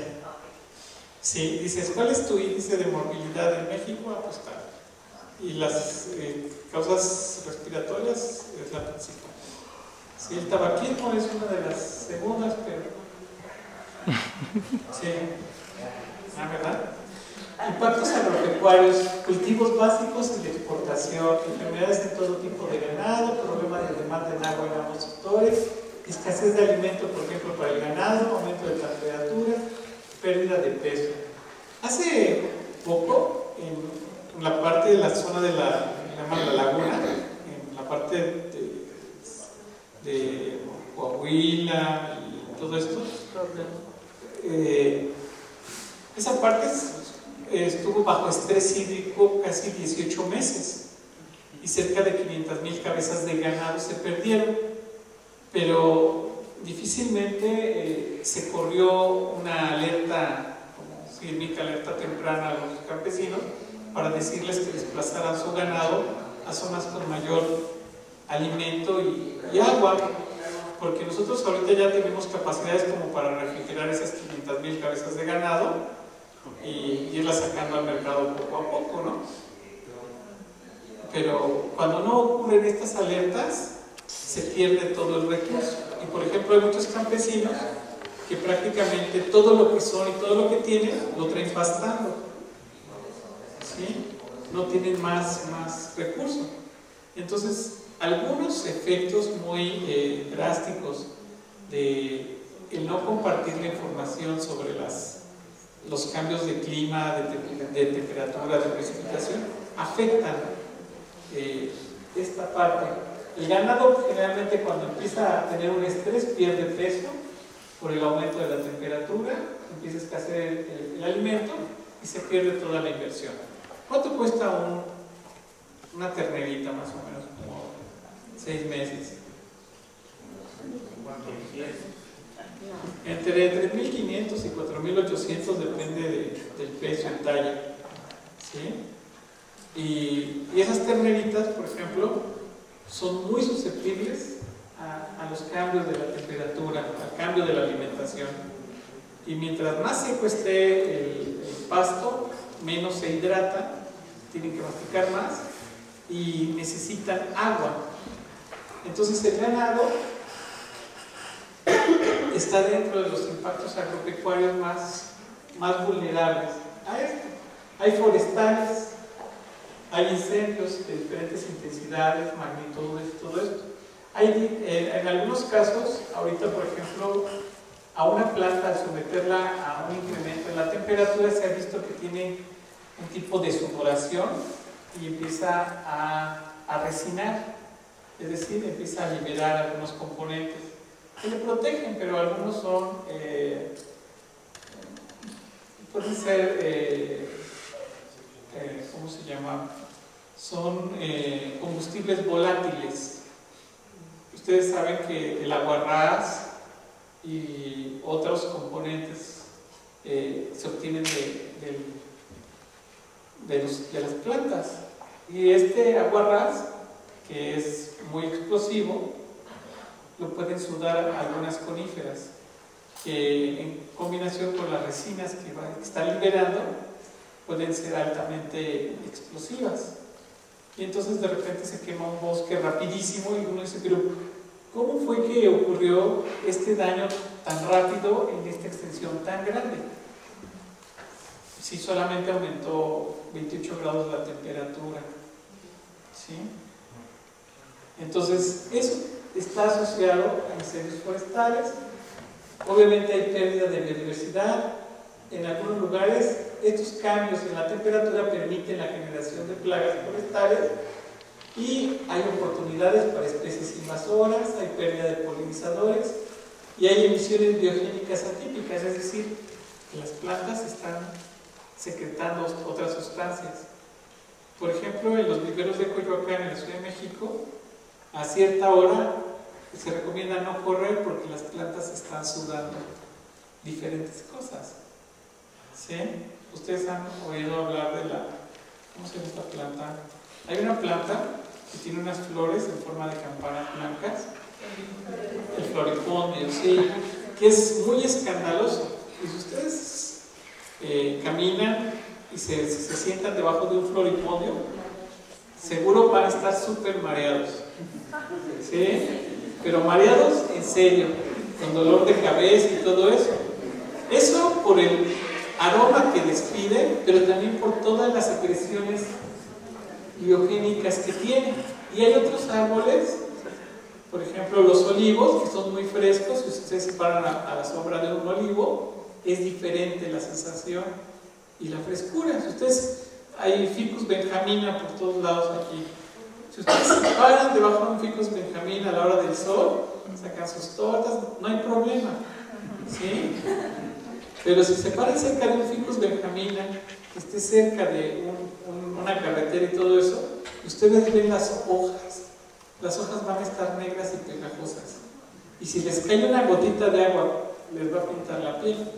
Sí, dices, ¿cuál es tu índice de morbilidad en México? Ah, pues tal. Y las causas respiratorias es la principal. Sí, el tabaquismo es una de las segundas, pero... Sí. Ah, ¿verdad? Impactos agropecuarios, cultivos básicos y de exportación, enfermedades de todo tipo de ganado, problemas de demanda en agua en ambos sectores, escasez de alimento, por ejemplo, para el ganado, aumento de temperatura, pérdida de peso. Hace poco, en la parte de la zona de la laguna, en la parte de Coahuila y todo esto, esa parte estuvo bajo estrés hídrico casi 18 meses y cerca de 500,000 cabezas de ganado se perdieron, pero difícilmente se corrió una alerta, como sísmica, alerta temprana a los campesinos para decirles que desplazaran su ganado a zonas con mayor alimento y agua, porque nosotros ahorita ya tenemos capacidades como para refrigerar esas 500,000 cabezas de ganado y irlas sacando al mercado poco a poco, ¿no? Pero cuando no ocurren estas alertas, se pierde todo el recurso. Y por ejemplo, hay muchos campesinos que prácticamente todo lo que son y todo lo que tienen lo traen pastando, ¿sí? No tienen más recursos. Entonces, algunos efectos muy drásticos de el no compartir la información sobre los cambios de clima, de temperatura, de precipitación, afectan esta parte. El ganado generalmente cuando empieza a tener un estrés pierde peso por el aumento de la temperatura, empieza a escasear el alimento y se pierde toda la inversión. ¿Cuánto cuesta una ternerita más o menos? Como 6 meses. Entre 3.500 y 4.800 depende del peso en talla, ¿sí? Y esas terneritas, por ejemplo, son muy susceptibles a los cambios de la temperatura, al cambio de la alimentación. Y mientras más seco esté el pasto, menos se hidrata, tienen que masticar más y necesitan agua. Entonces el ganado está dentro de los impactos agropecuarios más vulnerables. a esto. Hay forestales, hay incendios de diferentes intensidades, magnitudes, todo esto. Hay, en algunos casos, ahorita por ejemplo, a una planta, al someterla a un incremento en la temperatura, se ha visto que tiene un tipo de sudoración y empieza a resinar, es decir, empieza a liberar algunos componentes que le protegen, pero algunos son, pueden ser, ¿cómo se llama? Son combustibles volátiles. Ustedes saben que el aguarrás y otros componentes se obtienen de las plantas. Y este aguarrás, que es muy explosivo, lo pueden sudar algunas coníferas, que en combinación con las resinas que están liberando, pueden ser altamente explosivas. Y entonces de repente se quema un bosque rapidísimo y uno dice, pero ¿cómo fue que ocurrió este daño tan rápido en esta extensión tan grande? Si solamente aumentó 28 grados la temperatura, ¿sí? Entonces eso está asociado a incendios forestales. Obviamente hay pérdida de biodiversidad. En algunos lugares estos cambios en la temperatura permiten la generación de plagas forestales y hay oportunidades para especies invasoras, hay pérdida de polinizadores y hay emisiones biogénicas atípicas, es decir, que las plantas están secretando otras sustancias. Por ejemplo, en los viveros de Coyoacán, en la Ciudad de México, a cierta hora se recomienda no correr porque las plantas están sudando diferentes cosas. ¿Sí? Ustedes han oído hablar de la... ¿Cómo se llama esta planta? Hay una planta que tiene unas flores en forma de campanas blancas. El floripondio, sí, que es muy escandaloso. Y si ustedes caminan y se sientan debajo de un floripondio, seguro van a estar súper mareados. ¿Sí? Pero mareados en serio, con dolor de cabeza y todo eso. Eso por el aroma que despide, pero también por todas las secreciones biogénicas que tiene. Y hay otros árboles, por ejemplo los olivos, que son muy frescos. Si ustedes se paran a la sombra de un olivo, es diferente la sensación y la frescura. Si ustedes, hay ficus benjamina por todos lados aquí. Si ustedes se paran debajo de un ficus benjamina a la hora del sol, sacan sus tortas, no hay problema, ¿sí? Pero si se paran cerca de un ficus benjamina, que esté cerca de una carretera y todo eso, ustedes ven las hojas van a estar negras y pegajosas. Y si les cae una gotita de agua, les va a pintar la piel,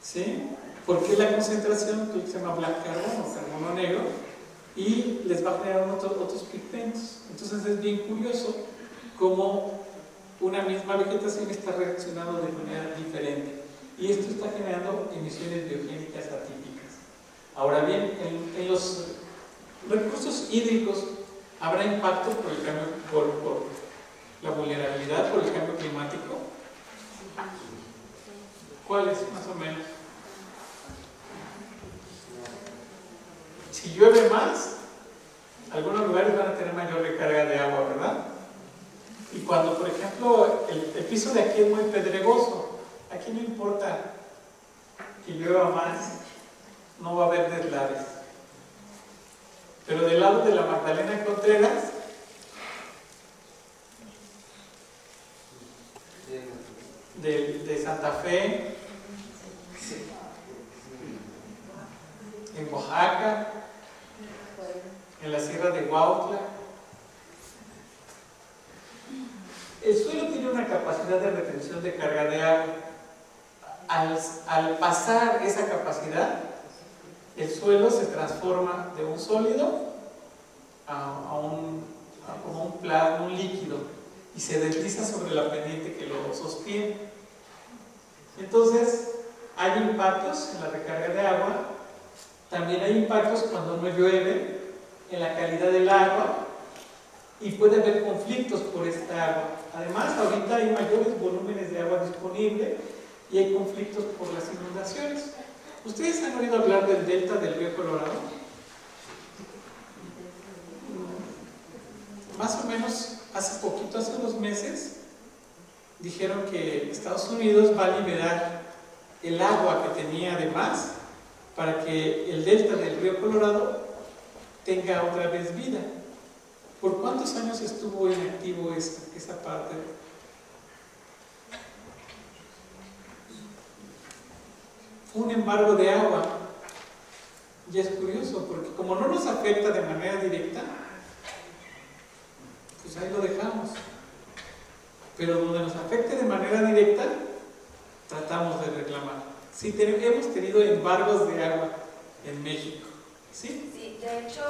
¿sí? Porque la concentración que se llama black carbon o carbono negro, y les va a generar otros pigmentos. Entonces es bien curioso cómo una misma vegetación está reaccionando de manera diferente. Y esto está generando emisiones biogénicas atípicas. Ahora bien, en los recursos hídricos habrá impacto por el cambio, por la vulnerabilidad, por el cambio climático. ¿Cuáles, más o menos? Si llueve más, algunos lugares van a tener mayor recarga de agua, ¿verdad? Y cuando, por ejemplo, el piso de aquí es muy pedregoso, aquí no importa que llueva más, no va a haber deslaves. Pero del lado de la Magdalena Contreras, de Santa Fe, en Oaxaca, en la Sierra de Huautla, el suelo tiene una capacidad de retención de carga de agua. Al pasar esa capacidad, el suelo se transforma de un sólido como un plasma, un líquido, y se desliza sobre la pendiente que lo sostiene. Entonces, hay impactos en la recarga de agua. También hay impactos cuando no llueve en la calidad del agua y puede haber conflictos por esta agua. Además, ahorita hay mayores volúmenes de agua disponible y hay conflictos por las inundaciones. ¿Ustedes han oído hablar del delta del río Colorado? Más o menos hace poquito, hace unos meses, dijeron que Estados Unidos va a liberar el agua que tenía de más para que el delta del río Colorado tenga otra vez vida. ¿Por cuántos años estuvo inactivo esa parte? Fue un embargo de agua. Y es curioso, porque como no nos afecta de manera directa, pues ahí lo dejamos. Pero donde nos afecte de manera directa, tratamos de reclamar. Sí, hemos tenido embargos de agua en México. ¿Sí? Sí, de hecho,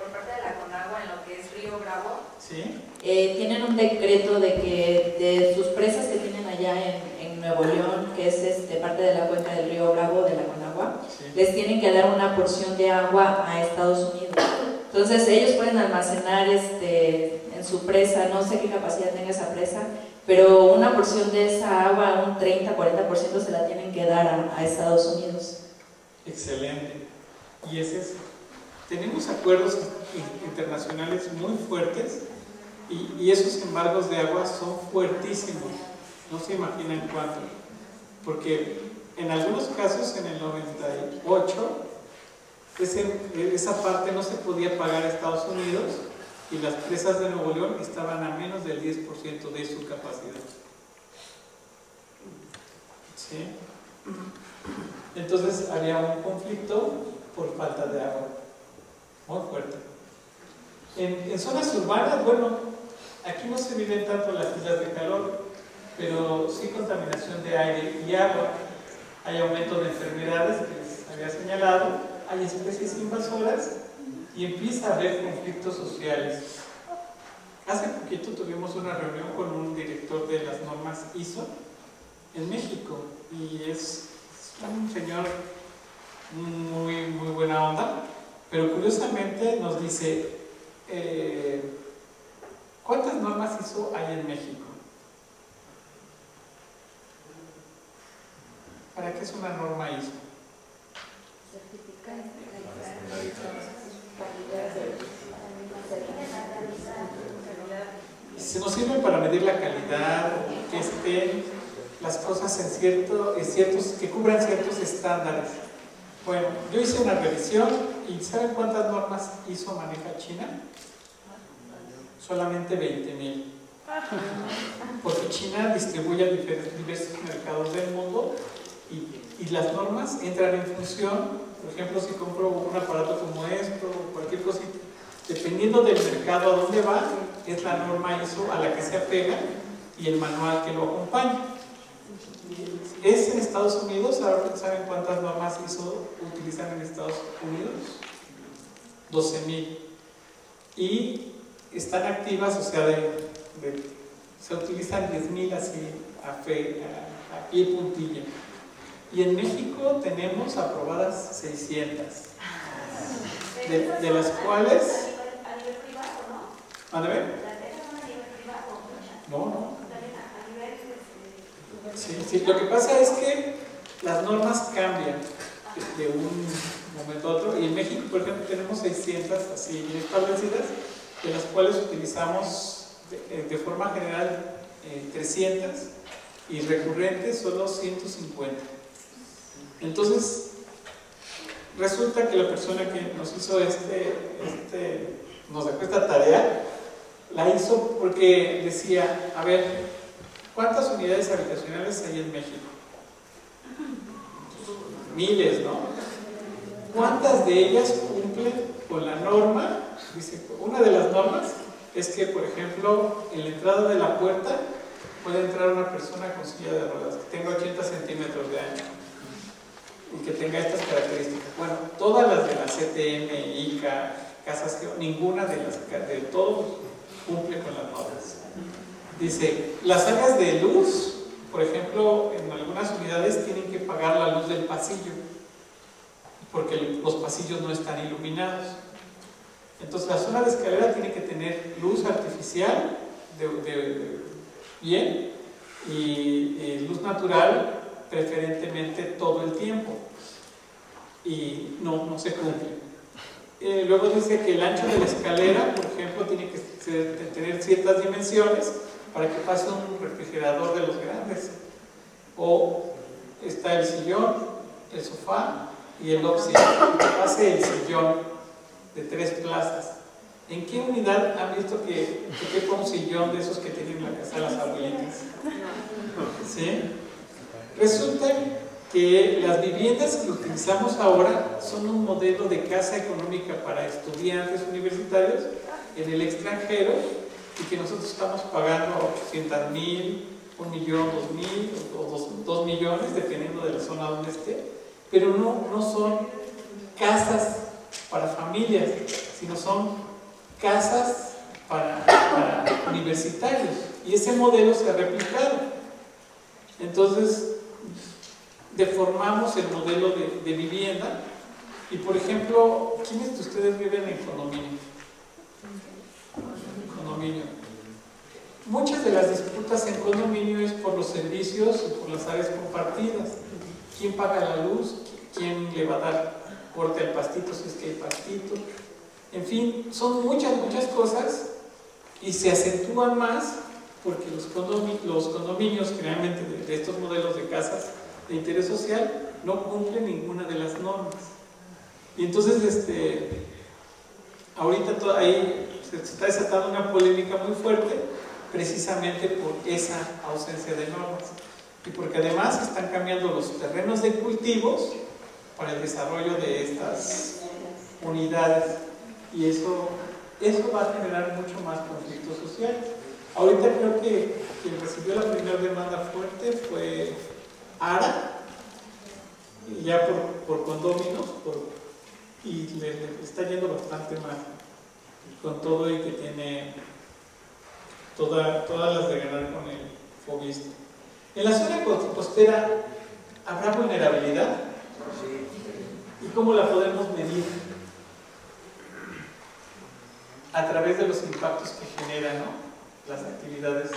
por parte de la Conagua, en lo que es Río Bravo, ¿Sí? Tienen un decreto de que de sus presas que tienen allá en Nuevo León, que es parte de la cuenca del Río Bravo de la Conagua, Sí. les tienen que dar una porción de agua a Estados Unidos. Entonces ellos pueden almacenar en su presa, no sé qué capacidad tenga esa presa, pero una porción de esa agua, un 30-40% se la tienen que dar a Estados Unidos. Excelente. Y es eso. Tenemos acuerdos internacionales muy fuertes y esos embargos de agua son fuertísimos. No se imaginan cuánto. Porque en algunos casos, en el 98, esa parte no se podía pagar a Estados Unidos y las presas de Nuevo León estaban a menos del 10% de su capacidad. ¿Sí? Entonces había un conflicto por falta de agua, muy fuerte. En zonas urbanas, bueno, aquí no se viven tanto las islas de calor, pero sí contaminación de aire y agua. Hay aumento de enfermedades que les había señalado, hay especies invasoras y empieza a haber conflictos sociales. Hace poquito tuvimos una reunión con un director de las normas ISO en México y es un señor muy buena onda, pero curiosamente nos dice ¿cuántas normas ISO hay en México? ¿Para qué es una norma ISO? Se nos sirve para medir la calidad, que estén las cosas que cubran ciertos estándares. Bueno, yo hice una revisión y ¿saben cuántas normas ISO maneja China? Solamente 20,000. Porque China distribuye a diversos mercados del mundo y las normas entran en función. Por ejemplo, si compro un aparato como esto o cualquier cosita, dependiendo del mercado a dónde va, es la norma ISO a la que se apega y el manual que lo acompaña. Es en Estados Unidos. ¿Saben cuántas normas ISO utilizan en Estados Unidos? 12,000. Y están activas, o sea, se utilizan 10,000 así a pie y puntilla. Y en México tenemos aprobadas 600, de las cuales... ¿A nivel privado, no? ¿Van a ver? ¿Las becas son a nivel privado? No. También a nivel... Sí, lo que pasa es que las normas cambian de un momento a otro y en México, por ejemplo, tenemos 600 así bien establecidas, de las cuales utilizamos de forma general 300 y recurrentes solo 150. Entonces, resulta que la persona que nos hizo nos dejó esta tarea, la hizo porque decía, a ver, ¿cuántas unidades habitacionales hay en México? Miles, ¿no? ¿Cuántas de ellas cumplen con la norma? Dice, una de las normas es que, por ejemplo, en la entrada de la puerta puede entrar una persona con silla de ruedas, que tenga 80 centímetros de ancho y que tenga estas características. Bueno, todas las de la CTM, ICA, Casas Geo, ninguna de todos cumple con las normas. Dice, las áreas de luz, por ejemplo, en algunas unidades tienen que pagar la luz del pasillo, porque los pasillos no están iluminados. Entonces la zona de escalera tiene que tener luz artificial bien y luz natural preferentemente todo el tiempo. y no se cumple. Luego dice que el ancho de la escalera, por ejemplo, tiene que tener ciertas dimensiones para que pase un refrigerador de los grandes. O está el sillón, el sofá y el óxido. Que pase el sillón de 3 plazas. ¿En qué unidad han visto que quepa un sillón de esos que tienen en la casa de las abuelitas? ¿Sí? Resulta que las viviendas que utilizamos ahora son un modelo de casa económica para estudiantes universitarios en el extranjero y que nosotros estamos pagando 800,000, 1,000,000, 2,000 o 2 millones, dependiendo de la zona donde esté, pero no son casas para familias, sino son casas para universitarios, y ese modelo se ha replicado. Entonces deformamos el modelo de vivienda. Y por ejemplo, ¿quiénes de ustedes viven en condominio? Muchas de las disputas en condominio es por los servicios y por las áreas compartidas. ¿Quién paga la luz? ¿Quién le va a dar corte al pastito si es que hay pastito? En fin, son muchas cosas, y se acentúan más porque los condominios generalmente de estos modelos de casas de interés social no cumplen ninguna de las normas. Y entonces ahorita ahí se está desatando una polémica muy fuerte precisamente por esa ausencia de normas, y porque además están cambiando los terrenos de cultivos para el desarrollo de estas unidades, y eso va a generar mucho más conflictos sociales. Ahorita creo que quien recibió la primera demanda fuerte fue ARA, y ya por condóminos, y le está yendo bastante mal, con todo, y que tiene todas las de ganar con el Fobiste. En la zona costera, ¿habrá vulnerabilidad? ¿Y cómo la podemos medir? A través de los impactos que generan, ¿no?, las actividades.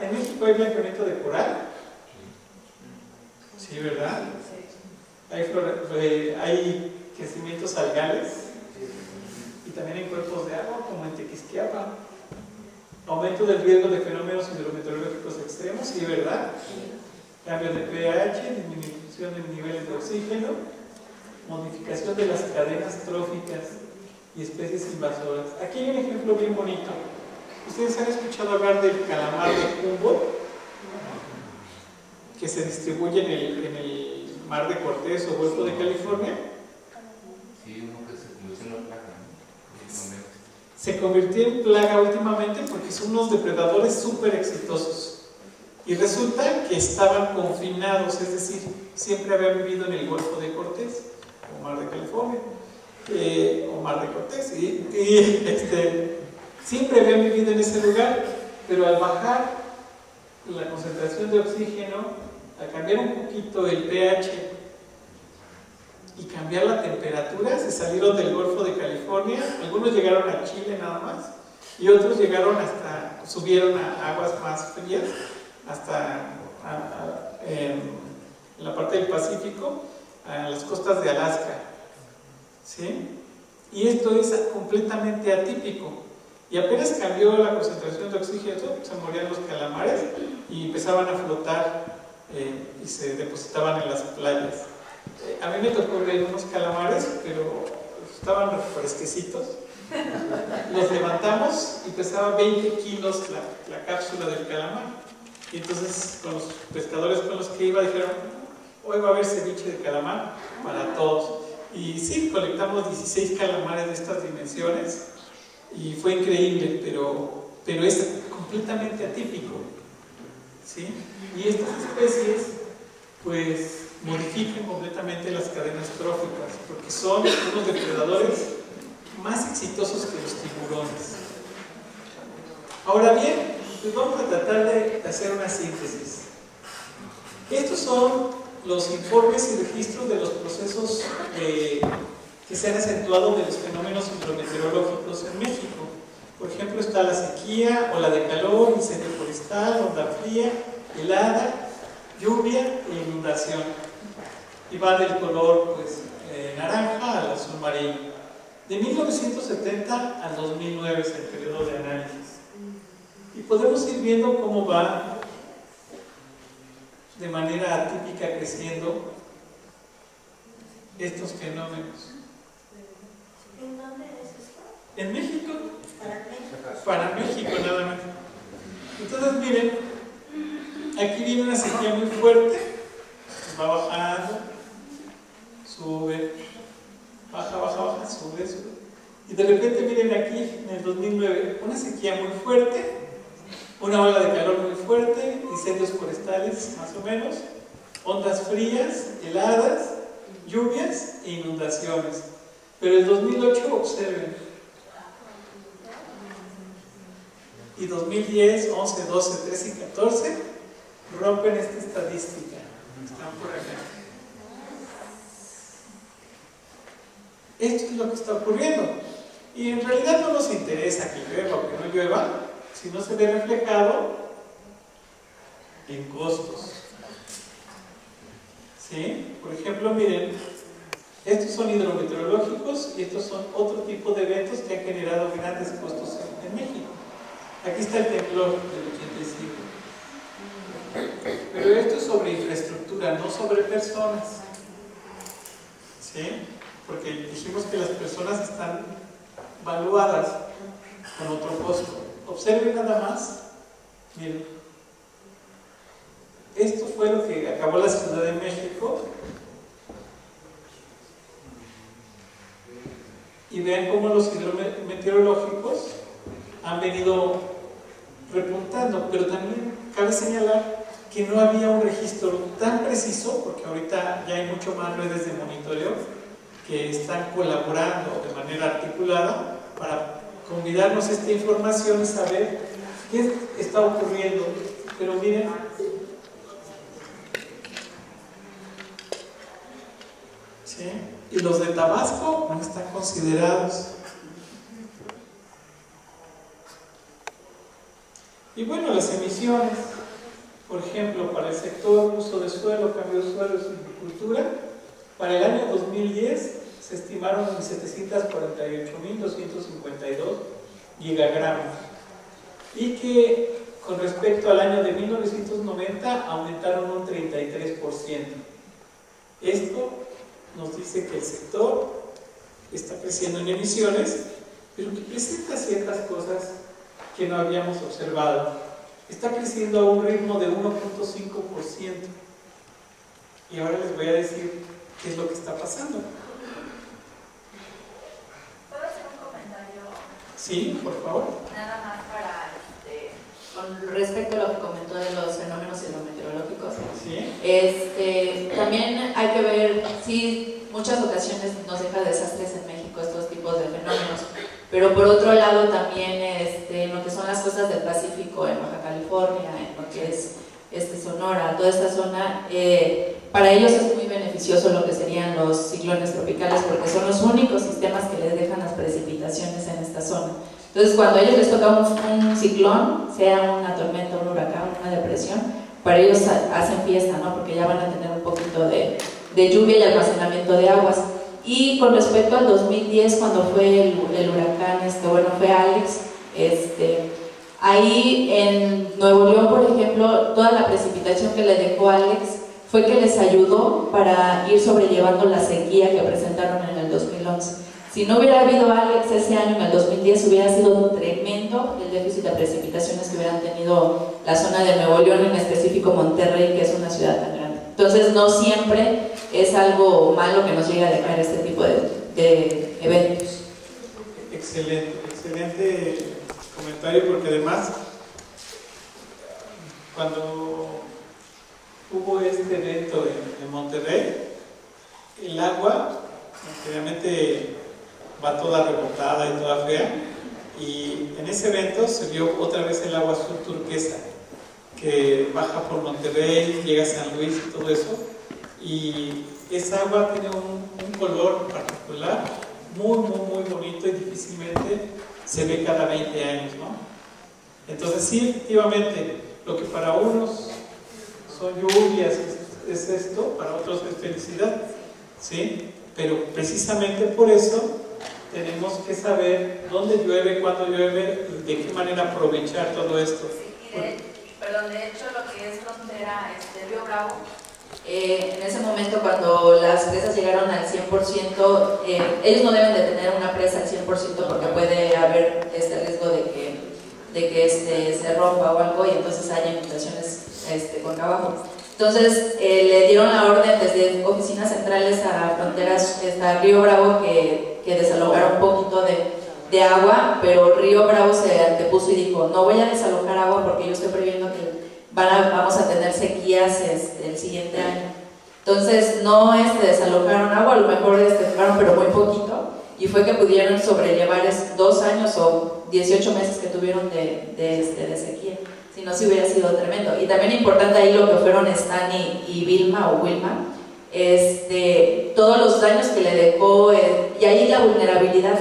En México hay blanqueamiento de coral. Sí, ¿verdad? Hay crecimientos algales, y también hay cuerpos de agua, como en Tequisquiapan. Aumento del riesgo de fenómenos hidrometeorológicos extremos, sí, ¿verdad? Cambio de pH, disminución de niveles de oxígeno, modificación de las cadenas tróficas y especies invasoras. Aquí hay un ejemplo bien bonito. ¿Ustedes han escuchado hablar del calamar de Humboldt, que se distribuye en el mar de Cortés o Golfo de California? Sí, uno que se convirtió en una plaga, ¿no? Se convirtió en plaga últimamente porque son unos depredadores súper exitosos. Y resulta que estaban confinados, es decir, siempre habían vivido en el Golfo de Cortés, o Mar de California, o Mar de Cortés, siempre habían vivido en ese lugar, pero al bajar la concentración de oxígeno, al cambiar un poquito el pH y cambiar la temperatura, se salieron del Golfo de California. Algunos llegaron a Chile nada más, y otros subieron a aguas más frías, hasta en la parte del Pacífico, a las costas de Alaska, ¿sí? Y esto es completamente atípico, y apenas cambió la concentración de oxígeno, se morían los calamares y empezaban a flotar, y se depositaban en las playas. A mí me tocó ver unos calamares, pero estaban fresquecitos. Los levantamos y pesaba 20 kilos la cápsula del calamar. Y entonces con los pescadores con los que iba dijeron: hoy va a haber ceviche de calamar para todos. Y sí, colectamos 16 calamares de estas dimensiones y fue increíble, pero es completamente atípico, ¿sí? Y estas especies pues modifican completamente las cadenas tróficas, porque son unos depredadores más exitosos que los tiburones. Ahora bien, pues vamos a tratar de hacer una síntesis. Estos son los informes y registros de los procesos que se han acentuado de los fenómenos hidrometeorológicos en México. Por ejemplo, está la sequía, ola de calor, incendio forestal, onda fría, helada, lluvia e inundación. y va del color pues, naranja al azul marino. De 1970 al 2009 es el periodo de análisis. Y podemos ir viendo cómo va de manera atípica creciendo estos fenómenos. ¿En dónde es esto? En México. Para México. Para México nada más. Entonces miren, aquí viene una sequía muy fuerte, va bajando, sube, baja, sube. Y de repente miren aquí en el 2009, una sequía muy fuerte, una ola de calor muy fuerte, incendios forestales más o menos, ondas frías, heladas, lluvias e inundaciones. Pero el 2008, observen, y 2010, 11, 12, 13 y 14 rompen esta estadística. Están por acá. Esto es lo que está ocurriendo. Y en realidad no nos interesa que llueva o que no llueva, sino se ve reflejado en costos. ¿Sí? Por ejemplo, miren, estos son hidrometeorológicos y estos son otro tipo de eventos que han generado grandes costos en México. Aquí está el temblor del 85. Pero esto es sobre infraestructura, no sobre personas. ¿Sí? Porque dijimos que las personas están valuadas con otro costo. Observen nada más. Miren. Esto fue lo que acabó la Ciudad de México. Y vean cómo los hidrometeorológicos han venido repuntando, pero también cabe señalar que no había un registro tan preciso, porque ahorita ya hay mucho más redes de monitoreo que están colaborando de manera articulada para convidarnos esta información y saber qué está ocurriendo. Pero miren, ¿sí? Y los de Tabasco no están considerados. Y bueno, las emisiones, por ejemplo, para el sector uso de suelo, cambio de suelo y silvicultura, para el año 2010 se estimaron en 748.252 gigagramos y que con respecto al año de 1990 aumentaron un 33%. Esto nos dice que el sector está creciendo en emisiones, pero que presenta ciertas cosas que no habíamos observado. Está creciendo a un ritmo de 1.5%. Y ahora les voy a decir qué es lo que está pasando. ¿Puedo hacer un comentario? Sí, por favor. Nada más para, con respecto a lo que comentó de los fenómenos hidrometeorológicos. Sí. También hay que ver, sí, muchas ocasiones nos deja desastres en México estos tipos de fenómenos, pero por otro lado también en lo que son las costas del Pacífico, en Baja California, en lo que es Sonora, toda esta zona, para ellos es muy beneficioso lo que serían los ciclones tropicales, porque son los únicos sistemas que les dejan las precipitaciones en esta zona. Entonces, cuando a ellos les toca un ciclón, sea una tormenta, un huracán, una depresión, para ellos hacen fiesta, ¿no? Porque ya van a tener un poquito de lluvia y almacenamiento de aguas. Y con respecto al 2010, cuando fue el huracán, fue Alex, ahí en Nuevo León, por ejemplo, toda la precipitación que le dejó Alex fue que les ayudó para ir sobrellevando la sequía que presentaron en el 2011. Si no hubiera habido Alex ese año, en el 2010, hubiera sido tremendo el déficit de precipitaciones que hubieran tenido la zona de Nuevo León, en específico Monterrey, que es una ciudad tan grande. Entonces, no siempre es algo malo que nos llegue a dejar este tipo de eventos. Excelente comentario, porque además, cuando hubo este evento en Monterrey, el agua obviamente va toda rebotada y toda fea, y en ese evento se vio otra vez el agua azul turquesa que baja por Monterrey, llega a San Luis y todo eso, y esa agua tiene un color particular muy bonito y difícilmente se ve cada 20 años, ¿no? Entonces sí, efectivamente, lo que para unos son lluvias es esto, para otros es felicidad, ¿sí? Pero precisamente por eso tenemos que saber dónde llueve, cuándo llueve, de qué manera aprovechar todo esto. Sí, de hecho lo que es frontera, Río Bravo, en ese momento cuando las presas llegaron al 100%, ellos no deben de tener una presa al 100% porque puede haber este riesgo de que se rompa o algo y entonces haya inundaciones con abajo. Entonces le dieron la orden desde oficinas centrales a fronteras, a Río Bravo que desalojara un poquito de agua, pero Río Bravo se antepuso y dijo, no voy a desalojar agua porque yo estoy previendo que vamos a tener sequías el siguiente año. Entonces no desalojaron agua, a lo mejor dejaron pero muy poquito, y fue que pudieron sobrellevar 2 años o 18 meses que tuvieron de sequía. Si no, si hubiera sido tremendo. Y también importante ahí lo que fueron Stan y Wilma, todos los daños que le dejó, y ahí la vulnerabilidad.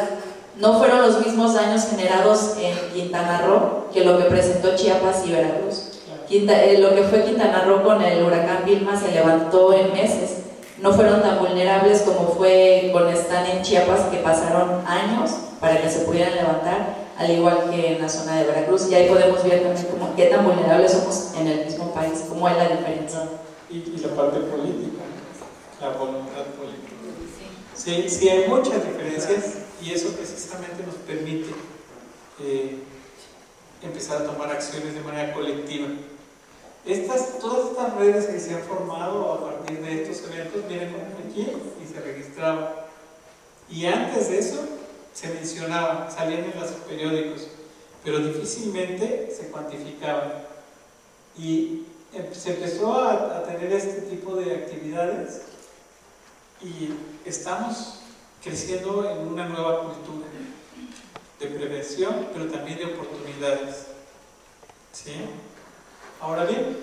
No fueron los mismos daños generados en Quintana Roo que lo que presentó Chiapas y Veracruz. Lo que fue Quintana Roo con el huracán Vilma se levantó en meses. No fueron tan vulnerables como fue con Stan en Chiapas, que pasaron años para que se pudieran levantar, al igual que en la zona de Veracruz. Y ahí podemos ver también qué tan vulnerables somos en el mismo país, cómo es la diferencia. Y la parte política, la voluntad política. Sí, hay muchas diferencias y eso precisamente nos permite empezar a tomar acciones de manera colectiva. Todas estas redes que se han formado a partir de estos eventos vienen como aquí y se registraban. Y antes de eso se mencionaban, salían en los periódicos, pero difícilmente se cuantificaban. Y se empezó a tener este tipo de actividades y estamos creciendo en una nueva cultura de prevención, pero también de oportunidades. ¿Sí? Ahora bien,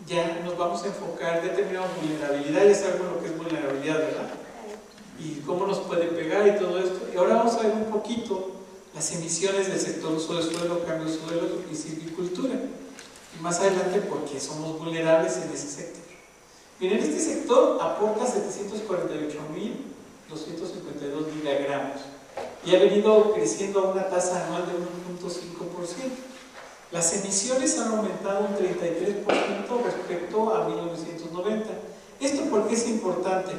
ya nos vamos a enfocar, ya terminamos vulnerabilidad, ya sabemos lo que es vulnerabilidad, ¿verdad? Y cómo nos puede pegar y todo esto. Y ahora vamos a ver un poquito las emisiones del sector uso de suelo, cambio de suelo y silvicultura. Y más adelante, porque somos vulnerables en ese sector. Miren, este sector aporta 748.252 gigagramos y ha venido creciendo a una tasa anual de 1.5%. Las emisiones han aumentado un 33% respecto a 1990. ¿Esto por qué es importante?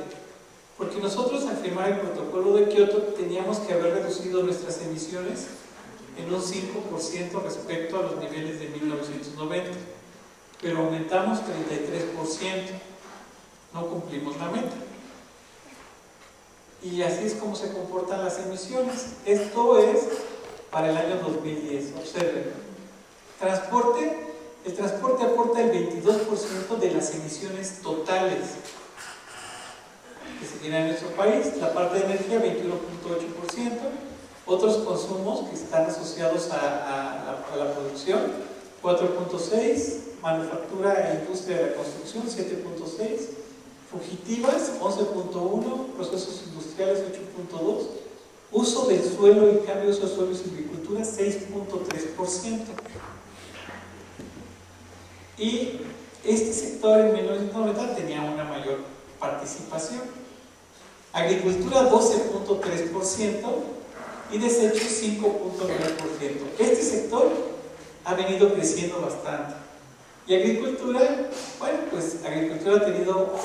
Porque nosotros al firmar el protocolo de Kioto teníamos que haber reducido nuestras emisiones en un 5% respecto a los niveles de 1990, pero aumentamos 33%. No cumplimos la meta. Y así es como se comportan las emisiones. Esto es para el año 2010. Observen. El transporte aporta el 22% de las emisiones totales que se tienen en nuestro país. La parte de energía, 21.8%. Otros consumos que están asociados a la producción, 4.6%. Manufactura e industria de la construcción, 7.6%. Fugitivas, 11.1%, procesos industriales, 8.2%, uso del suelo y cambio de uso de suelo y silvicultura, 6.3%. Y este sector en 1990 tenía una mayor participación. Agricultura, 12.3% y desechos, 5.9%. Este sector ha venido creciendo bastante. Y agricultura, bueno, pues agricultura ha tenido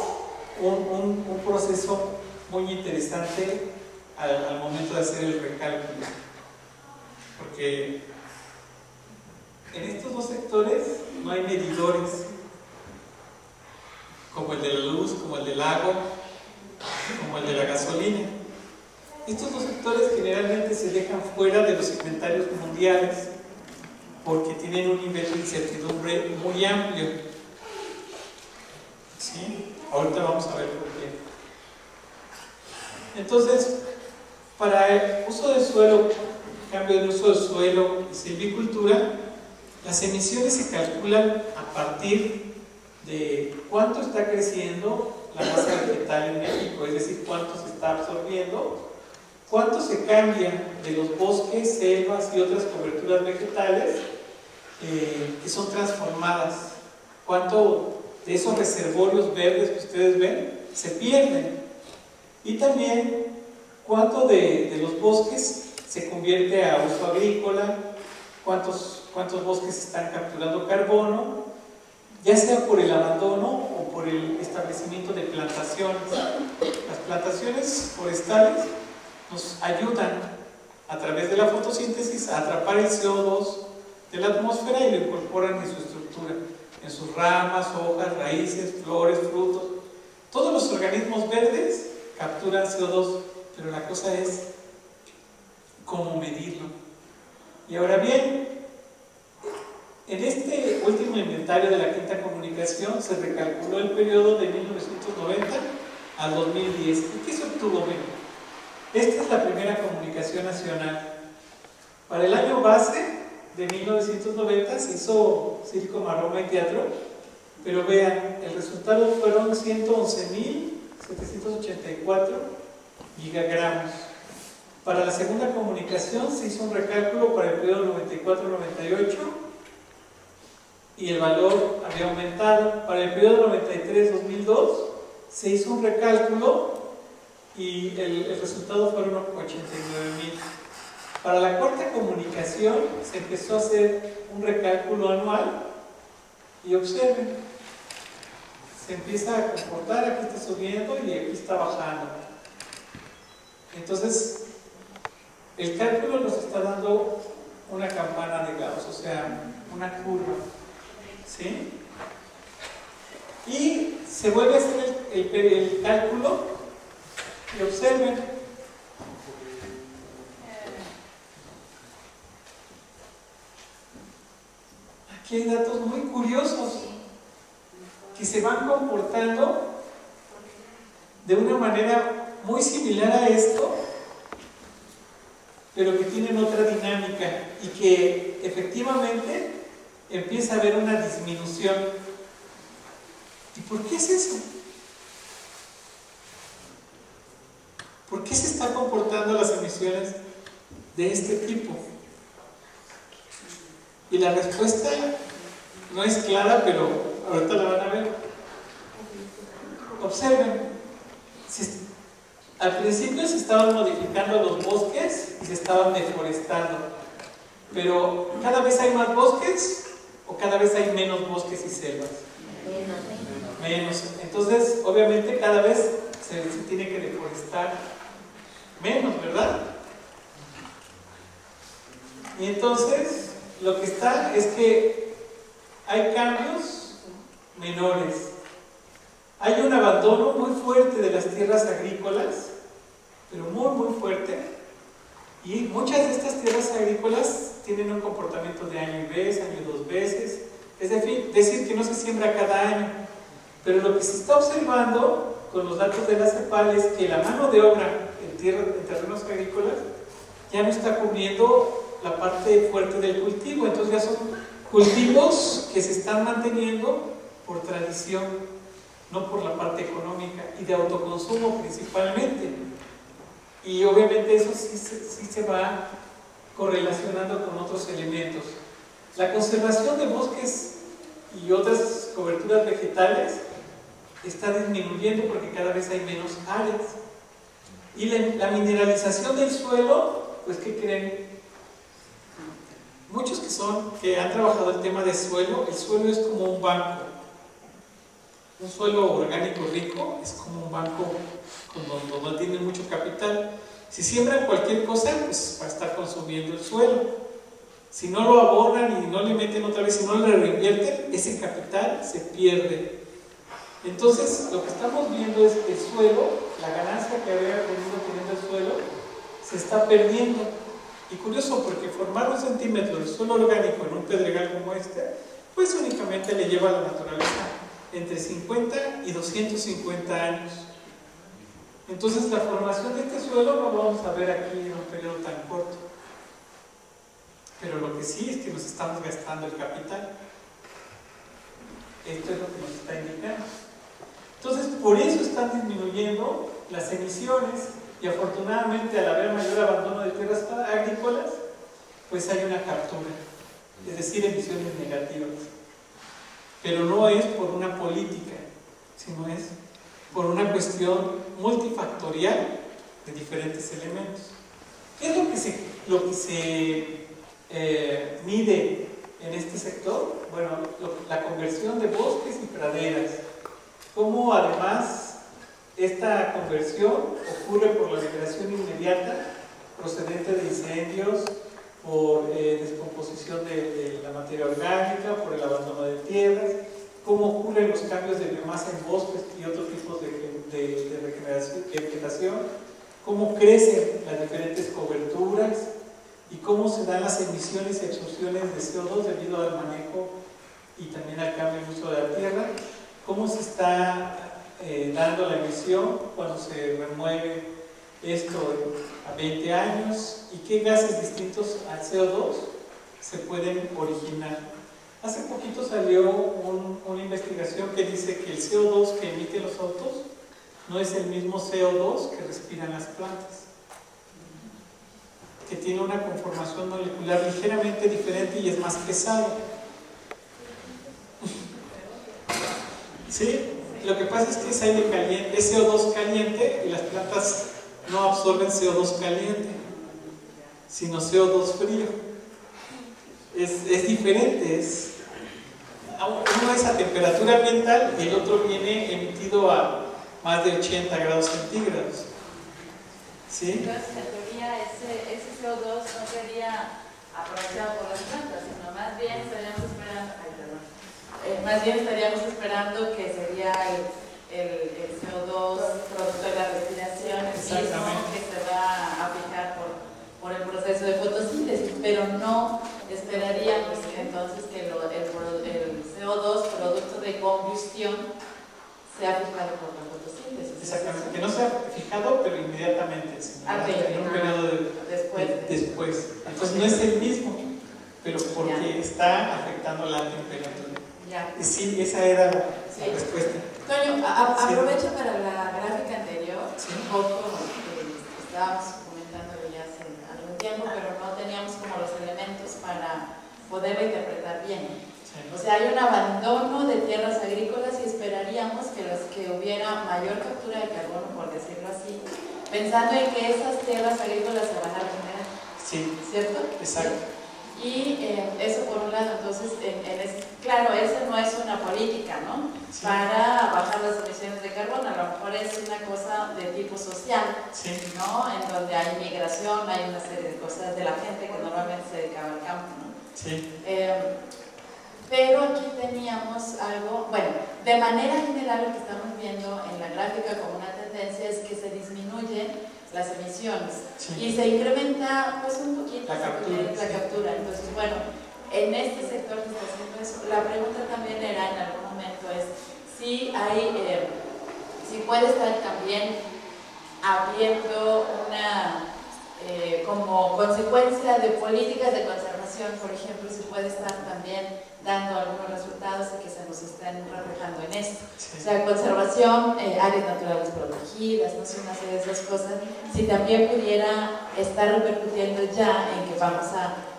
un proceso muy interesante al momento de hacer el recálculo, porque en estos dos sectores no hay medidores como el de la luz, como el del agua, como el de la gasolina. Estos dos sectores generalmente se dejan fuera de los inventarios mundiales porque tienen un nivel de incertidumbre muy amplio. ¿Sí? Ahorita vamos a ver por qué. Entonces, para el uso del suelo, cambio de uso del suelo y silvicultura, las emisiones se calculan a partir de cuánto está creciendo la masa vegetal en México, es decir, cuánto se está absorbiendo, cuánto se cambia de los bosques, selvas y otras coberturas vegetales que son transformadas, cuánto de esos reservorios verdes que ustedes ven se pierden. Y también cuánto de los bosques se convierte a uso agrícola, cuántos bosques están capturando carbono, ya sea por el abandono o por el establecimiento de plantaciones. Las plantaciones forestales nos ayudan a través de la fotosíntesis a atrapar el CO2 de la atmósfera y lo incorporan en su estructura, en sus ramas, hojas, raíces, flores, frutos. Todos los organismos verdes capturan CO2, pero la cosa es cómo medirlo. Y ahora bien, en este último inventario de la quinta comunicación se recalculó el periodo de 1990 al 2010. ¿Y qué se obtuvo? Esta es la primera comunicación nacional. Para el año base de 1990 se hizo circo, maroma y teatro, pero vean, el resultado fueron 111.784 gigagramos. Para la segunda comunicación se hizo un recálculo para el periodo 94-98 y el valor había aumentado. Para el periodo 93-2002 se hizo un recálculo y el resultado fueron 89.000. Para la cuarta comunicación se empezó a hacer un recálculo anual y observen, se empieza a comportar, aquí está subiendo y aquí está bajando. Entonces, el cálculo nos está dando una campana de Gauss, o sea, una curva, ¿sí? Y se vuelve a hacer el cálculo y observen, aquí hay datos muy curiosos que se van comportando de una manera muy similar a esto, pero que tienen otra dinámica y que efectivamente empieza a haber una disminución. ¿Y por qué es eso? ¿Por qué se están comportando las emisiones de este tipo? Y la respuesta no es clara, pero ahorita la van a ver. Observen, al principio se estaban modificando los bosques y se estaban deforestando, pero cada vez hay más bosques o cada vez hay menos bosques y selvas. Menos. Entonces, obviamente, cada vez se tiene que deforestar menos, ¿verdad? Y entonces, lo que está es que hay cambios menores. Hay un abandono muy fuerte de las tierras agrícolas, pero muy fuerte. Y muchas de estas tierras agrícolas tienen un comportamiento de año y vez, año 2 veces. Es decir, que no se siembra cada año. Pero lo que se está observando con los datos de la CEPAL es que la mano de obra en terrenos agrícolas ya no está cubriendo la parte fuerte del cultivo. Entonces ya son cultivos que se están manteniendo por tradición, no por la parte económica y de autoconsumo principalmente. Y obviamente eso sí se va correlacionando con otros elementos. La conservación de bosques y otras coberturas vegetales está disminuyendo porque cada vez hay menos áreas. Y la mineralización del suelo, pues ¿qué creen? Muchos que han trabajado el tema de suelo, el suelo es como un banco. Un suelo orgánico rico es como un banco donde tiene mucho capital. Si siembran cualquier cosa, pues va a estar consumiendo el suelo. Si no lo abonan y no le meten otra vez, si no le reinvierten, ese capital se pierde. Entonces, lo que estamos viendo es que el suelo, la ganancia que había venido teniendo el suelo, se está perdiendo. Y curioso, porque formar 1 centímetro de suelo orgánico en un pedregal como este, pues únicamente le lleva a la naturaleza entre 50 y 250 años. Entonces, la formación de este suelo no lo vamos a ver aquí en un periodo tan corto. Pero lo que sí es que nos estamos gastando el capital. Esto es lo que nos está indicando. Entonces, por eso están disminuyendo las emisiones y afortunadamente al haber mayor abandono de tierras agrícolas, pues hay una captura, es decir, emisiones negativas. ¿Ok? pero no es por una política, sino es por una cuestión multifactorial de diferentes elementos. ¿Qué es lo que se mide en este sector? Bueno, la conversión de bosques y praderas. Cómo además esta conversión ocurre por la liberación inmediata procedente de incendios, por descomposición de la materia orgánica, por el abandono de tierras, cómo ocurren los cambios de biomasa en bosques y otros tipos de regeneración, de vegetación, cómo crecen las diferentes coberturas y cómo se dan las emisiones y absorciones de CO2 debido al manejo y también al cambio en uso de la tierra, cómo se está dando la emisión cuando se remueve esto a 20 años y qué gases distintos al CO2 se pueden originar. Hace poquito salió una investigación que dice que el CO2 que emiten los autos no es el mismo CO2 que respiran las plantas, que tiene una conformación molecular ligeramente diferente y es más pesado. ¿Sí? Lo que pasa es que es aire caliente, es CO2 caliente y las plantas no absorben CO2 caliente, sino CO2 frío. Es diferente, uno es a temperatura ambiental y el otro viene emitido a más de 80 grados centígrados. ¿Sí? Entonces, en teoría, ese CO2 no sería aprovechado por las plantas, sino más bien estaríamos esperando que sería el CO2 producto de la respiración, el mismo que se va a fijar por el proceso de fotosíntesis, pero no esperaríamos entonces que el CO2 producto de combustión sea fijado por la fotosíntesis. Exactamente, que no sea fijado, pero inmediatamente, en un periodo después. Entonces no es el mismo, pero porque está afectando la temperatura. Sí, esa era la respuesta. Toño, aprovecho para la gráfica anterior, un poco estábamos comentándolo ya hace algún tiempo, pero no teníamos como los elementos para poderla interpretar bien. O sea, hay un abandono de tierras agrícolas y esperaríamos que hubiera mayor captura de carbono, por decirlo así, pensando en que esas tierras agrícolas se van a regenerar. Sí. ¿Cierto? Exacto. Y eso por un lado, entonces, claro, eso no es una política, ¿no? Sí. Para bajar las emisiones de carbono, a lo mejor es una cosa de tipo social, sí, ¿no? En donde hay migración, hay una serie de cosas de la gente que normalmente se dedicaba al campo, ¿no? Sí. Pero aquí teníamos algo, bueno, de manera general lo que estamos viendo en la gráfica como una tendencia es que se disminuyen las emisiones, sí, y se incrementa pues un poquito la captura. Entonces, bueno, en este sector que está haciendo eso, la pregunta también era en algún momento es si puede estar también habiendo una como consecuencia de políticas de conservación, por ejemplo, si puede estar también dando algunos resultados de que se nos estén reflejando en esto. Sí. O sea, conservación, áreas naturales protegidas, no sé, una serie de esas cosas, si también pudiera estar repercutiendo ya en que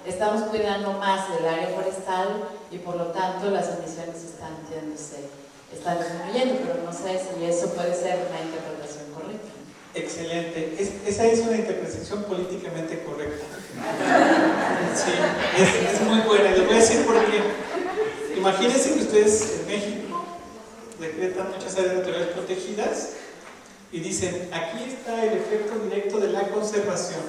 estamos cuidando más del área forestal y por lo tanto las emisiones están disminuyendo, pero no sé si eso puede ser una interpretación correcta. Excelente, esa es una interpretación políticamente correcta. Sí, es muy buena. Les voy a decir por qué. Imagínense que ustedes en México decretan muchas áreas naturales protegidas y dicen, aquí está el efecto directo de la conservación.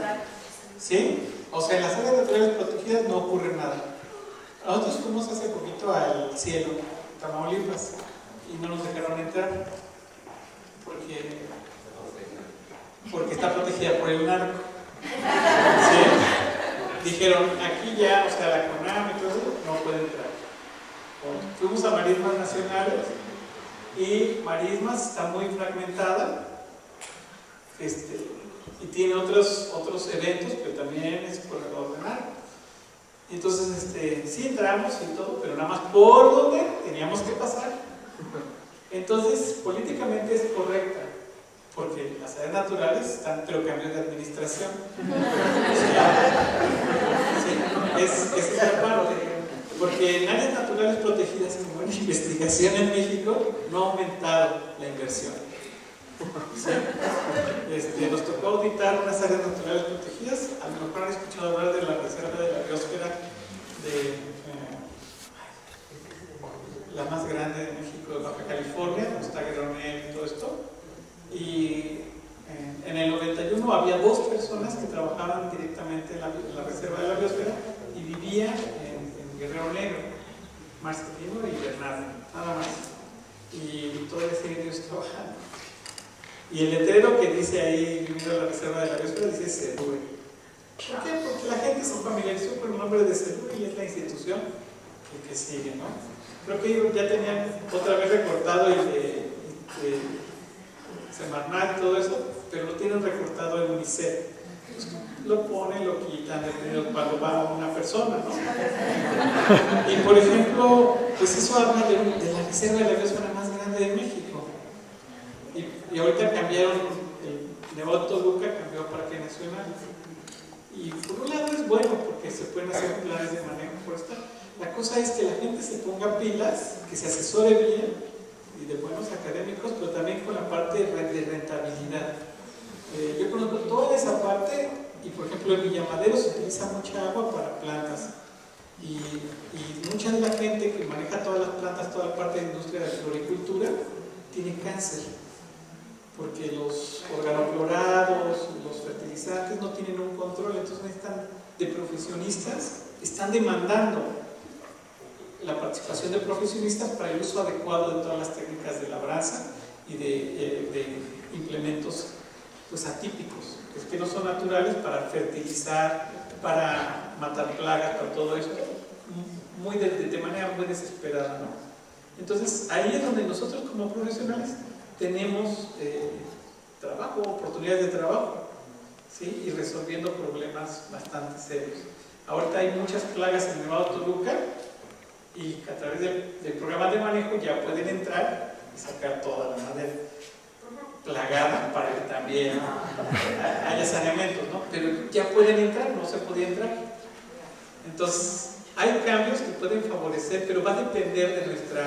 ¿Sí? O sea, en las áreas naturales protegidas no ocurre nada. Nosotros fuimos hace poquito al cielo, Tamaulipas, y no nos dejaron entrar porque está protegida por el narco. ¿Sí? Dijeron, aquí ya, o sea, la CONAM y todo eso, no puede entrar. Fuimos a marismas nacionales y marismas está muy fragmentada y tiene otros eventos, pero también es corredor de narco. Entonces, sí entramos y todo, pero nada más por donde teníamos que pasar. Entonces, políticamente es correcta, porque las áreas naturales están, pero cambios de administración. Sí, es esa parte. Porque en áreas naturales protegidas, como en investigación en México, no ha aumentado la inversión. ¿Sí? Nos tocó auditar unas áreas naturales protegidas. A lo mejor han escuchado hablar de la Reserva de la Biosfera, la más grande de México, de Baja California, donde está Guerrero Negro y todo esto. Y en el 91 había 2 personas que trabajaban directamente en la Reserva de la Biosfera y vivían en Guerrero Negro, Marcelino y Bernardo, nada más. Y todavía siguen ellos trabajando. Y el letrero que dice ahí, viviendo en la Reserva de la Biosfera, dice CEDURE. ¿Por qué? Porque la gente se familiarizó con el nombre de CEDURE y es la institución que sigue, ¿no? Creo que ellos ya tenían otra vez recortado el de Semarnat y todo eso, pero lo tienen recortado en UNICEF. Entonces, lo ponen, lo quitan, dependiendo cuando va una persona, ¿no? Y por ejemplo, pues eso habla de la Reserva de la Biosfera más grande de México. Y ahorita cambiaron, el Nevado Toluca cambió a Parque Nacional. Y por un lado es bueno porque se pueden hacer planes de manejo forestal. La cosa es que la gente se ponga pilas, que se asesore bien y de buenos académicos, pero también con la parte de rentabilidad. Yo conozco toda esa parte y por ejemplo en Villamadero se utiliza mucha agua para plantas y mucha de la gente que maneja todas las plantas, toda la parte de industria de floricultura tiene cáncer porque los organoclorados, los fertilizantes no tienen un control, entonces necesitan de profesionistas, están demandando la participación de profesionistas para el uso adecuado de todas las técnicas de labranza y de implementos pues atípicos, que no son naturales para fertilizar, para matar plagas, para todo eso, de manera muy desesperada, ¿no? Entonces ahí es donde nosotros como profesionales tenemos trabajo, oportunidades de trabajo, ¿sí? Y resolviendo problemas bastante serios. Ahorita hay muchas plagas en el Nevado Toluca y a través del programa de manejo ya pueden entrar y sacar toda la madera plagada para que también haya saneamientos, ¿no? Pero ya pueden entrar, no se podía entrar. Entonces hay cambios que pueden favorecer, pero va a depender de nuestra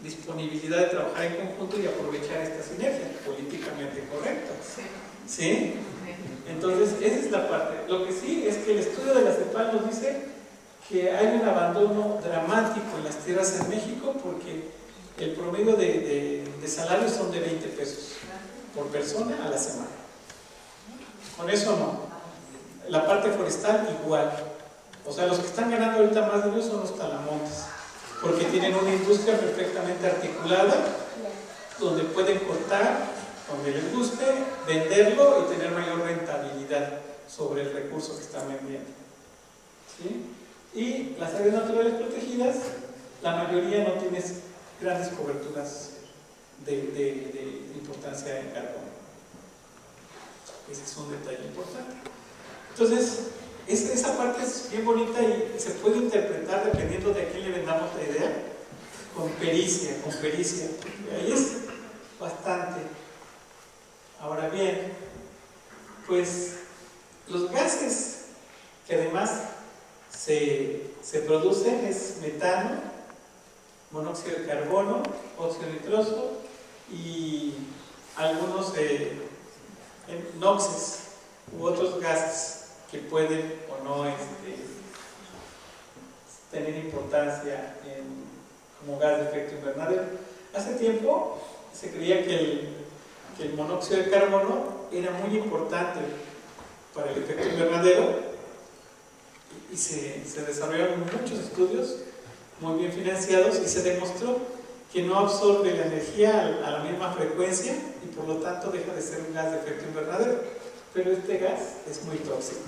disponibilidad de trabajar en conjunto y aprovechar esta sinergia políticamente correcta. ¿Sí? Entonces esa es la parte. Lo que sí es que el estudio de la CEPAL nos dice que hay un abandono dramático en las tierras en México porque el promedio de salarios son de 20 pesos por persona a la semana. Con eso no. La parte forestal igual. O sea, los que están ganando ahorita más de ellos son los talamontes, porque tienen una industria perfectamente articulada donde pueden cortar donde les guste, venderlo y tener mayor rentabilidad sobre el recurso que están vendiendo. ¿Sí? Y las áreas naturales protegidas, la mayoría no tiene grandes coberturas de importancia en carbono. Ese es un detalle importante. Entonces, esa parte es bien bonita y se puede interpretar dependiendo de a quién le vendamos la idea, con pericia. Ahí es bastante. Ahora bien, pues los gases que además se producen es metano, monóxido de carbono, óxido nitroso y algunos noxes u otros gases que pueden o no tener importancia como gas de efecto invernadero. Hace tiempo se creía que el monóxido de carbono era muy importante para el efecto invernadero y se desarrollaron muchos estudios muy bien financiados y se demostró que no absorbe la energía a la misma frecuencia y por lo tanto deja de ser un gas de efecto invernadero, pero este gas es muy tóxico,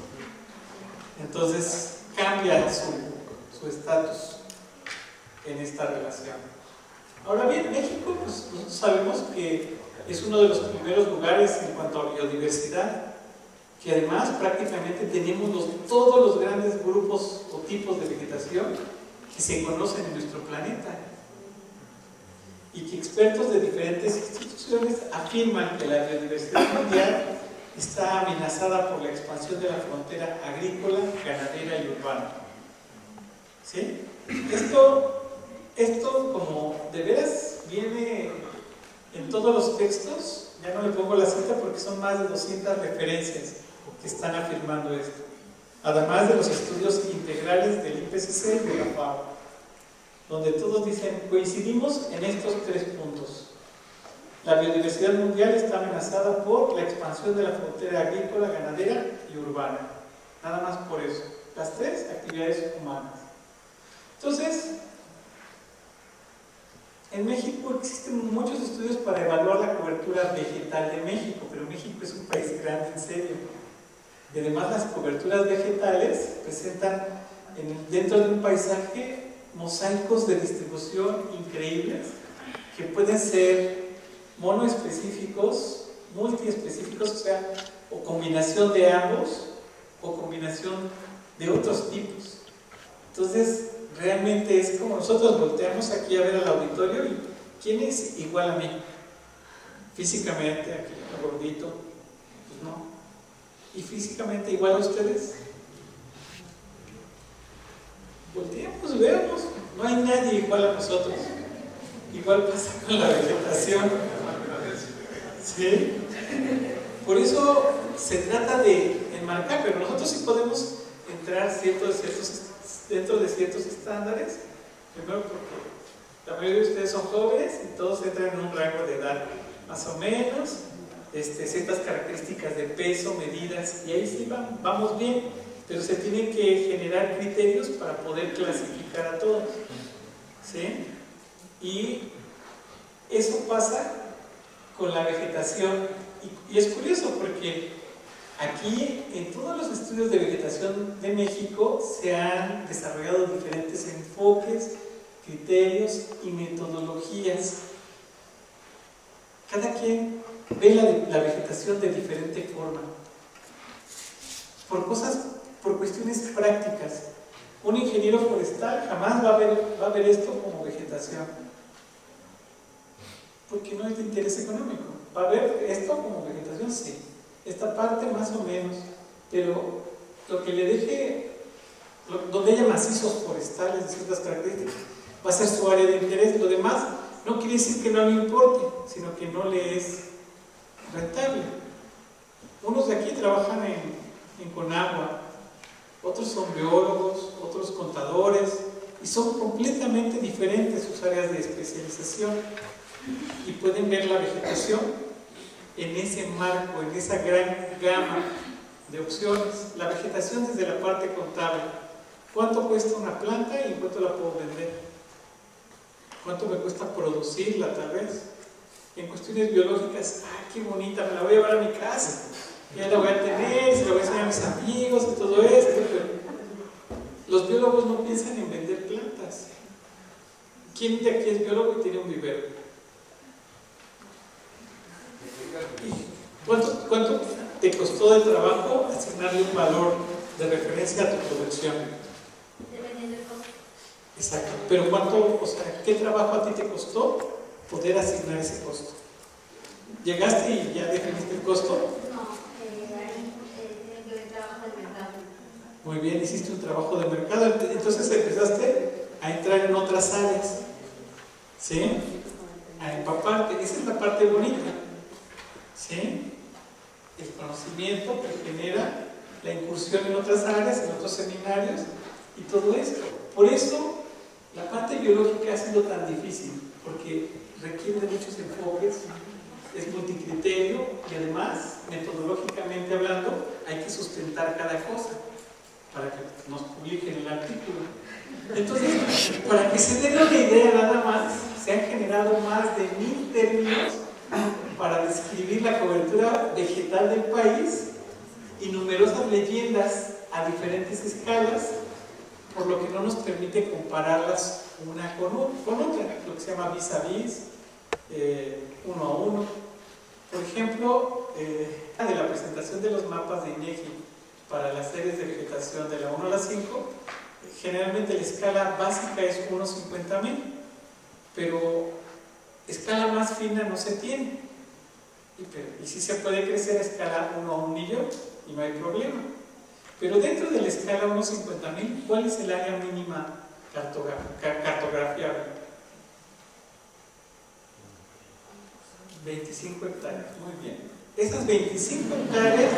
entonces cambia su estatus en esta relación. Ahora bien, México, pues nosotros sabemos que es uno de los primeros lugares en cuanto a biodiversidad, que además prácticamente tenemos todos los grandes grupos o tipos de vegetación que se conocen en nuestro planeta y que expertos de diferentes instituciones afirman que la biodiversidad mundial está amenazada por la expansión de la frontera agrícola, ganadera y urbana. ¿Sí? Esto como de veras viene en todos los textos, ya no le pongo la cita porque son más de 200 referencias que están afirmando esto, además de los estudios integrales del IPCC y de la FAO, donde todos dicen, coincidimos en estos 3 puntos. La biodiversidad mundial está amenazada por la expansión de la frontera agrícola, ganadera y urbana. Nada más por eso. Las 3 actividades humanas. Entonces, en México existen muchos estudios para evaluar la cobertura vegetal de México, pero México es un país grande, en serio. Y además las coberturas vegetales presentan dentro de un paisaje mosaicos de distribución increíbles que pueden ser monoespecíficos, multiespecíficos, o sea, o combinación de ambos, o combinación de otros tipos. Entonces, realmente es como nosotros volteamos aquí a ver al auditorio y ¿quién es igual a mí? Físicamente, aquí, el gordito, pues no. ¿Y físicamente igual a ustedes? Volteamos, veamos, no hay nadie igual a nosotros. Igual pasa con la vegetación. ¿Sí? Por eso se trata de enmarcar, pero nosotros sí podemos entrar dentro de ciertos estándares. Primero porque la mayoría de ustedes son jóvenes y todos entran en un rango de edad más o menos, ciertas características de peso, medidas, y ahí sí vamos bien, pero se tienen que generar criterios para poder clasificar a todos. ¿Sí? Y eso pasa con la vegetación. Y es curioso porque aquí en todos los estudios de vegetación de México se han desarrollado diferentes enfoques, criterios y metodologías. Cada quien ve la vegetación de diferente forma, por cuestiones prácticas. Un ingeniero forestal jamás va a ver esto como vegetación, porque no es de interés económico. Va a ver esto como vegetación, sí, esta parte más o menos, pero lo que le deje, donde haya macizos forestales de ciertas características, va a ser su área de interés. Lo demás no quiere decir que no le importe, sino que no le es rentable. Unos de aquí trabajan en Conagua, otros son biólogos, otros contadores, y son completamente diferentes sus áreas de especialización, y pueden ver la vegetación en ese marco, en esa gran gama de opciones. La vegetación desde la parte contable. ¿Cuánto cuesta una planta y en cuánto la puedo vender? ¿Cuánto me cuesta producirla tal vez? En cuestiones biológicas, qué bonita, me la voy a llevar a mi casa, ya la voy a tener, se la voy a enseñar a mis amigos y todo esto, pero los biólogos no piensan en vender plantas. ¿Quién de aquí es biólogo y tiene un vivero? ¿Cuánto te costó de trabajo asignarle un valor de referencia a tu producción? Dependiendo del costo. Exacto, pero ¿qué trabajo a ti te costó poder asignar ese costo? ¿Llegaste y ya definiste el costo? No, tiene que ver trabajo de mercado. Muy bien, hiciste un trabajo de mercado, entonces empezaste a entrar en otras áreas, ¿sí? A empaparte, esa es la parte bonita, ¿sí? El conocimiento que genera la incursión en otras áreas, en otros seminarios y todo esto. Por eso la parte biológica ha sido tan difícil, porque requiere de muchos enfoques, es multicriterio y además, metodológicamente hablando, hay que sustentar cada cosa para que nos publiquen el artículo. Entonces, para que se den una idea nada más, se han generado más de 1000 términos para describir la cobertura vegetal del país y numerosas leyendas a diferentes escalas, por lo que no nos permite compararlas una con otra, lo que se llama vis a vis, uno a uno. Por ejemplo, de la presentación de los mapas de INEGI para las series de vegetación de la 1 a la 5, generalmente la escala básica es 1/50,000, pero escala más fina no se tiene. Y sí se puede crecer a escala 1 a 1.000.000 y no hay problema. Pero dentro de la escala 1/50,000, ¿cuál es el área mínima cartografiable. 25 hectáreas, muy bien. Esas 25 hectáreas,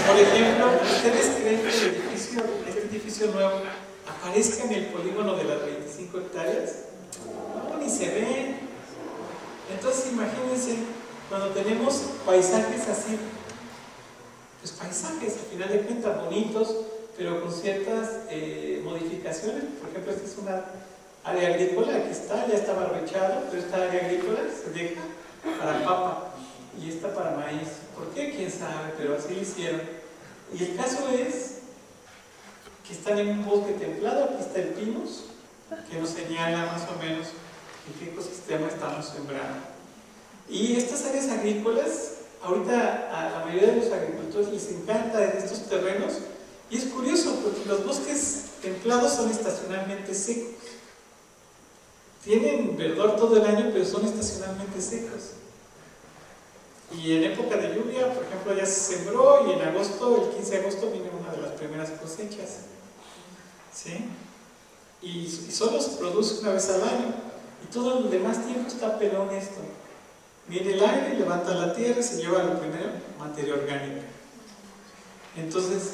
por ejemplo, ¿ustedes creen que este edificio nuevo aparezca en el polígono de las 25 hectáreas? No, ni se ven. Entonces imagínense, cuando tenemos paisajes así, pues paisajes, al final de cuentas, bonitos, pero con ciertas modificaciones. Por ejemplo, esta es una área agrícola, aquí está, ya está barbechado, pero esta área agrícola se deja para papa y esta para maíz. ¿Por qué? Quién sabe, pero así lo hicieron. Y el caso es que están en un bosque templado, aquí está el pinus, que nos señala más o menos en qué ecosistema estamos sembrando. Y estas áreas agrícolas, ahorita a la mayoría de los agricultores les encanta en estos terrenos, y es curioso porque los bosques templados son estacionalmente secos. Tienen verdor todo el año, pero son estacionalmente secos. Y en época de lluvia, por ejemplo, ya se sembró y en agosto, el 15 de agosto, viene una de las primeras cosechas. ¿Sí? Y solo se produce una vez al año. Y todo el demás tiempo está pelón esto. Viene el aire, levanta la tierra y se lleva lo primero, materia orgánica. Entonces,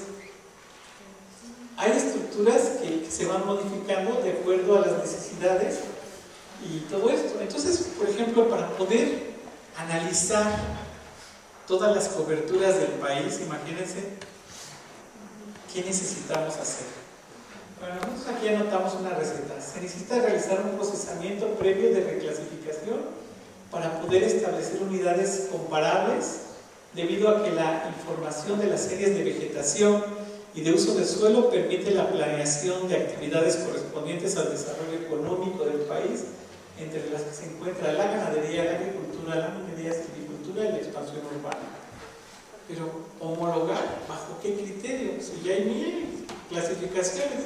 hay estructuras que se van modificando de acuerdo a las necesidades y todo esto. Entonces, por ejemplo, para poder analizar todas las coberturas del país, imagínense qué necesitamos hacer. Bueno, nosotros aquí anotamos una receta. Se necesita realizar un procesamiento previo de reclasificación para poder establecer unidades comparables, debido a que la información de las series de vegetación y de uso de suelo permite la planeación de actividades correspondientes al desarrollo económico del país, entre las que se encuentra la ganadería, la agricultura, la minería, la silvicultura y la expansión urbana. Pero homologar, ¿bajo qué criterio? Si ya hay 1000 clasificaciones,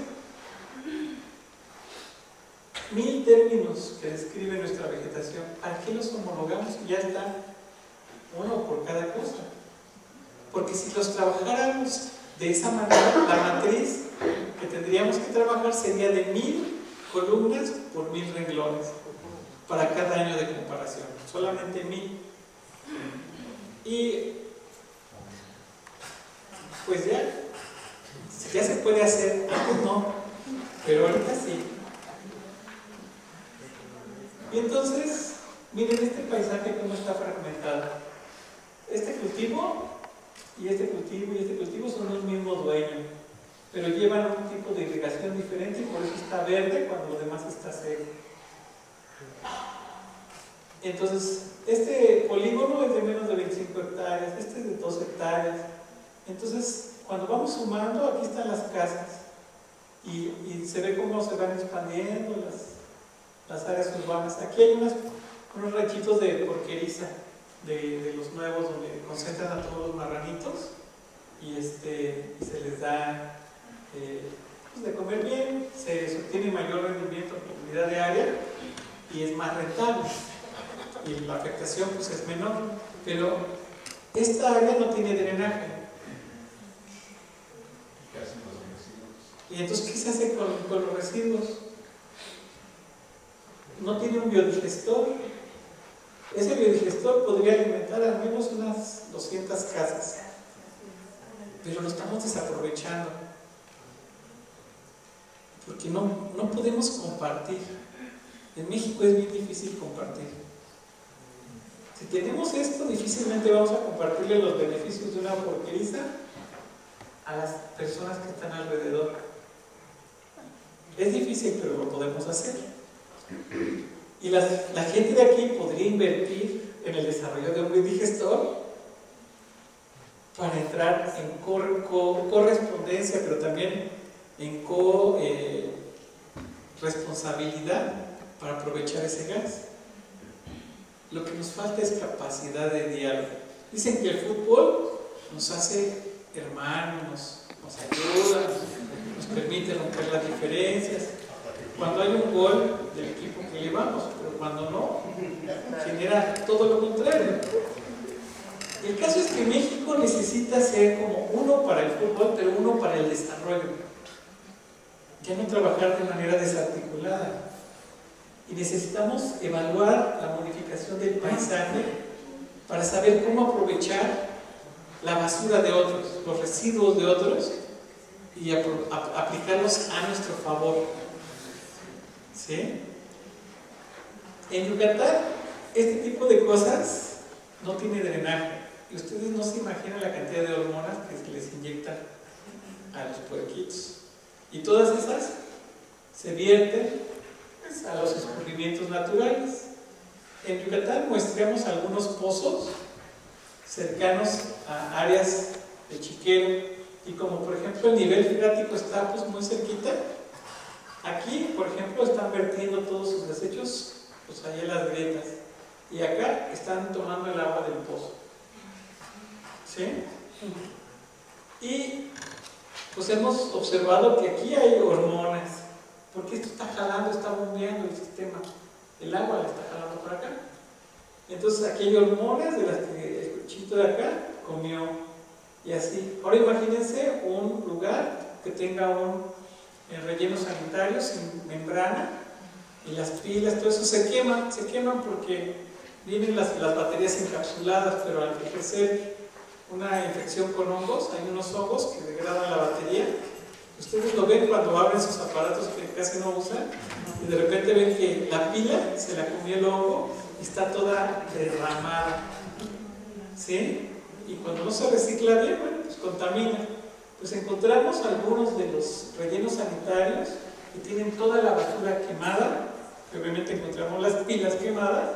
1000 términos que describen nuestra vegetación, ¿para qué los homologamos? Ya está uno por cada cosa. Porque si los trabajáramos de esa manera, la matriz que tendríamos que trabajar sería de 1000 columnas por 1000 renglones para cada año de comparación, solamente 1000. Y pues ya se puede hacer, antes no, pero ahorita sí. Y entonces, miren este paisaje cómo está fragmentado. Este cultivo y este cultivo y este cultivo son los mismos dueños, pero llevan un tipo de irrigación diferente y por eso está verde cuando lo demás está seco. Entonces, este polígono es de menos de 25 hectáreas, este es de 2 hectáreas. Entonces, cuando vamos sumando, aquí están las casas y se ve cómo se van expandiendo las áreas urbanas. Aquí hay unos ranchitos de porqueriza, de los nuevos, donde concentran a todos los marranitos y se les da pues de comer bien, se obtiene mayor rendimiento por unidad de área y es más rentable y la afectación pues es menor, pero esta área no tiene drenaje. Y entonces, ¿qué se hace con los residuos? No tiene un biodigestor. Ese biodigestor podría alimentar al menos unas 200 casas, pero lo estamos desaprovechando porque no podemos compartir. En México es bien difícil compartir. Si tenemos esto, difícilmente vamos a compartirle los beneficios de una porqueriza a las personas que están alrededor. Es difícil, pero lo podemos hacer. Y la gente de aquí podría invertir en el desarrollo de un biodigestor para entrar en correspondencia, pero también en responsabilidad para aprovechar ese gas. Lo que nos falta es capacidad de diálogo. Dicen que el fútbol nos hace hermanos, nos ayuda, nos permite romper las diferencias. Cuando hay un gol del equipo que llevamos, pero cuando no, genera todo lo contrario. El caso es que México necesita ser como uno para el fútbol, pero uno para el desarrollo ya no trabajar de manera desarticulada. Y necesitamos evaluar la modificación del paisaje para saber cómo aprovechar la basura de otros, los residuos de otros, y aplicarlos a nuestro favor. ¿Sí? En Yucatán, este tipo de cosas no tiene drenaje. Y ustedes no se imaginan la cantidad de hormonas que se les inyectan a los puerquitos. Y todas esas se vierten pues, a los escurrimientos naturales. En Yucatán muestramos algunos pozos cercanos a áreas de chiquero, y como por ejemplo el nivel freático está pues, muy cerquita, aquí por ejemplo están vertiendo todos sus desechos pues allá en las grietas, y acá están tomando el agua del pozo. ¿Sí? Y pues hemos observado que aquí hay hormonas, porque esto está jalando, está bombeando el sistema, el agua la está jalando por acá. Entonces aquí hay hormonas de las que el cuchito de acá comió, y así. Ahora imagínense un lugar que tenga un relleno sanitario sin membrana, y las pilas, todo eso se queman porque vienen las baterías encapsuladas, pero al ejercer una infección con hongos, hay unos hongos que degradan la batería. Ustedes lo ven cuando abren sus aparatos que casi no usan, y de repente ven que la pila se la comió el hongo y está toda derramada. ¿Sí? Y cuando no se recicla bien, bueno, pues contamina. Pues encontramos algunos de los rellenos sanitarios que tienen toda la basura quemada, que obviamente encontramos las pilas quemadas,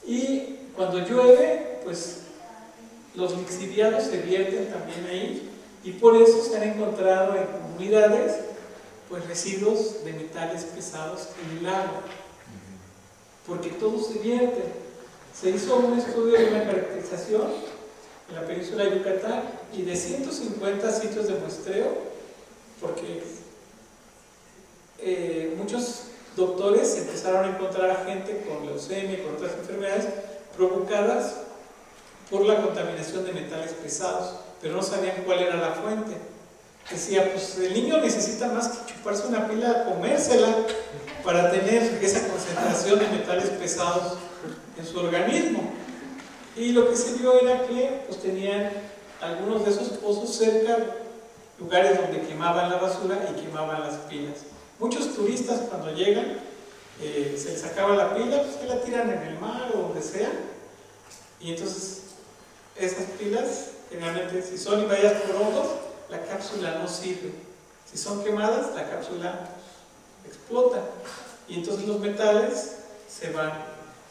y cuando llueve, pues los lixiviados se vierten también ahí, y por eso se han encontrado en comunidades pues residuos de metales pesados en el agua, porque todo se vierte. Se hizo un estudio de una caracterización en la península de Yucatán, y de 150 sitios de muestreo, porque muchos doctores empezaron a encontrar a gente con leucemia y con otras enfermedades provocadas por la contaminación de metales pesados, pero no sabían cuál era la fuente. Decía, pues el niño necesita más que chuparse una pila, comérsela, para tener esa concentración de metales pesados en su organismo. Y lo que se vio era que pues, tenían algunos de esos pozos cerca, lugares donde quemaban la basura y quemaban las pilas. Muchos turistas cuando llegan, se les acaba la pila, pues se la tiran en el mar o donde sea, y entonces esas pilas, generalmente si son invadidas por hongos, la cápsula no sirve. Si son quemadas, la cápsula explota, y entonces los metales se van.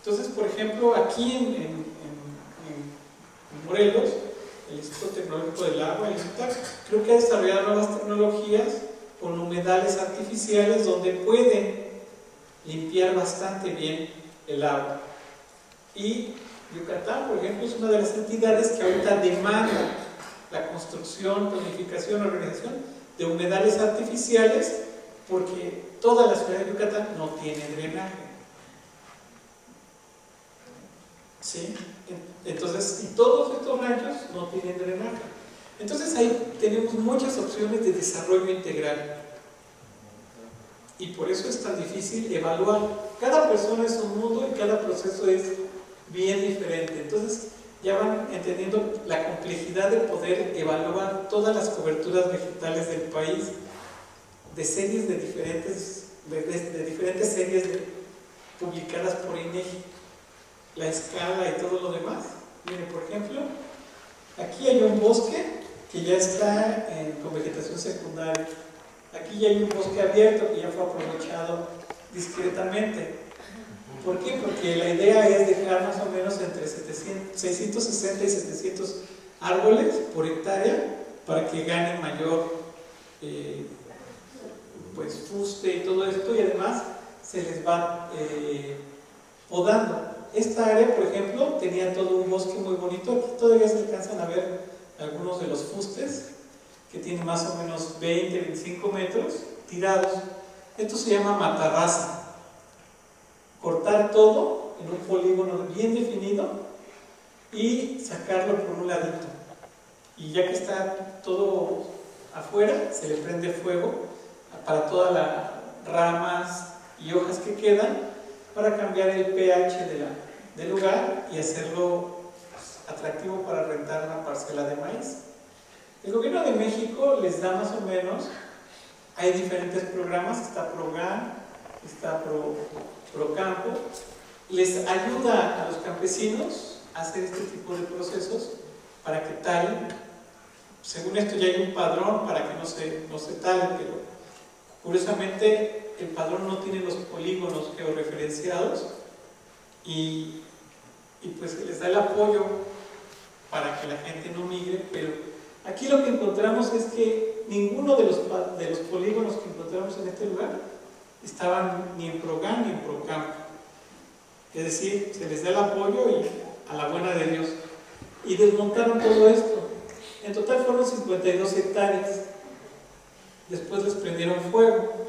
Entonces, por ejemplo, aquí en Morelos, el Instituto Tecnológico del Agua, el INTAC, creo que ha desarrollado nuevas tecnologías con humedales artificiales donde pueden limpiar bastante bien el agua. Y Yucatán, por ejemplo, es una de las entidades que ahorita demanda la construcción, planificación, organización de humedales artificiales, porque toda la ciudad de Yucatán no tiene drenaje. ¿Sí? Entonces, y todos estos ranchos no tienen drenaje. Entonces ahí tenemos muchas opciones de desarrollo integral, y por eso es tan difícil evaluar. Cada persona es un mundo y cada proceso es bien diferente. Entonces ya van entendiendo la complejidad de poder evaluar todas las coberturas vegetales del país, de series de diferentes series publicadas por INEGI, la escala y todo lo demás. Miren, por ejemplo, aquí hay un bosque que ya está con vegetación secundaria. Aquí ya hay un bosque abierto que ya fue aprovechado discretamente. ¿Por qué? Porque la idea es dejar más o menos entre 660 y 700 árboles por hectárea para que ganen mayor pues fuste y todo esto, y además se les va podando. Esta área, por ejemplo, tenía todo un bosque muy bonito. Aquí todavía se alcanzan a ver algunos de los fustes que tienen más o menos 20, 25 metros tirados. Esto se llama matarraza. Cortar todo en un polígono bien definido y sacarlo por un ladito. Y ya que está todo afuera, se le prende fuego para todas las ramas y hojas que quedan, para cambiar el pH del lugar y hacerlo atractivo para rentar una parcela de maíz. El gobierno de México les da más o menos, hay diferentes programas, está ProGAN, está ProCampo, les ayuda a los campesinos a hacer este tipo de procesos para que talen. Según esto ya hay un padrón para que no se talen, pero curiosamente el padrón no tiene los polígonos georreferenciados y pues se les da el apoyo para que la gente no migre, pero aquí lo que encontramos es que ninguno de los polígonos que encontramos en este lugar estaban ni en ProGAN ni en ProCampo. Es decir, se les da el apoyo y a la buena de Dios. Y desmontaron todo esto. En total fueron 52 hectáreas. Después les prendieron fuego.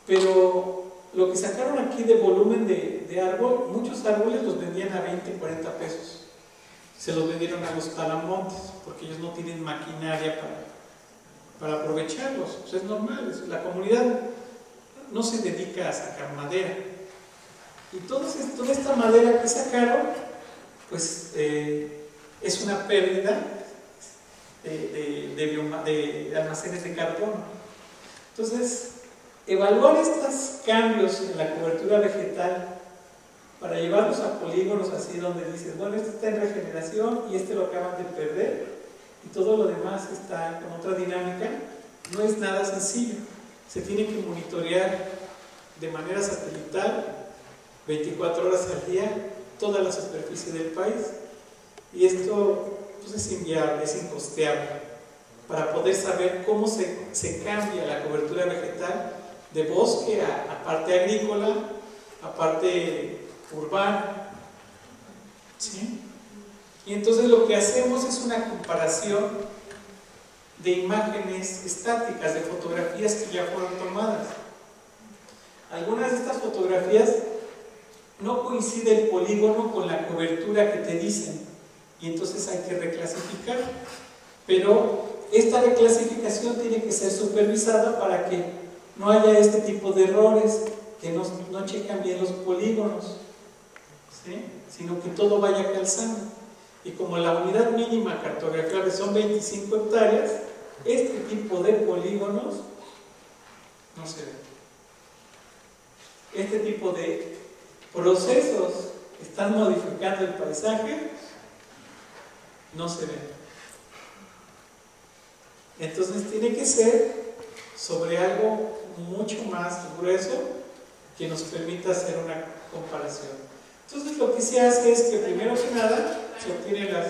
Pero lo que sacaron aquí de volumen de árbol, muchos árboles los vendían a 20, 40 pesos. Se los vendieron a los talamontes, porque ellos no tienen maquinaria para aprovecharlos. Pues es normal, la comunidad no se dedica a sacar madera. Y toda esta madera que sacaron, pues es una pérdida de almacenes de carbono. Entonces, evaluar estos cambios en la cobertura vegetal para llevarlos a polígonos así donde dices, bueno, este está en regeneración y este lo acaban de perder y todo lo demás está con otra dinámica, no es nada sencillo. Se tiene que monitorear de manera satelital 24 horas al día toda la superficie del país y esto pues, es inviable, es incosteable para poder saber cómo se cambia la cobertura vegetal de bosque a parte agrícola, a parte urbana, ¿sí? Y entonces lo que hacemos es una comparación de imágenes estáticas, de fotografías que ya fueron tomadas. Algunas de estas fotografías no coincide el polígono con la cobertura que te dicen y entonces hay que reclasificar, pero esta reclasificación tiene que ser supervisada para que no haya este tipo de errores, que no checan bien los polígonos, ¿sí? Sino que todo vaya calzando. Y como la unidad mínima cartografiable son 25 hectáreas, este tipo de polígonos no se ven. Este tipo de procesos que están modificando el paisaje no se ven. Entonces tiene que ser sobre algo mucho más grueso que nos permita hacer una comparación. Entonces lo que se hace es que primero que nada se obtienen las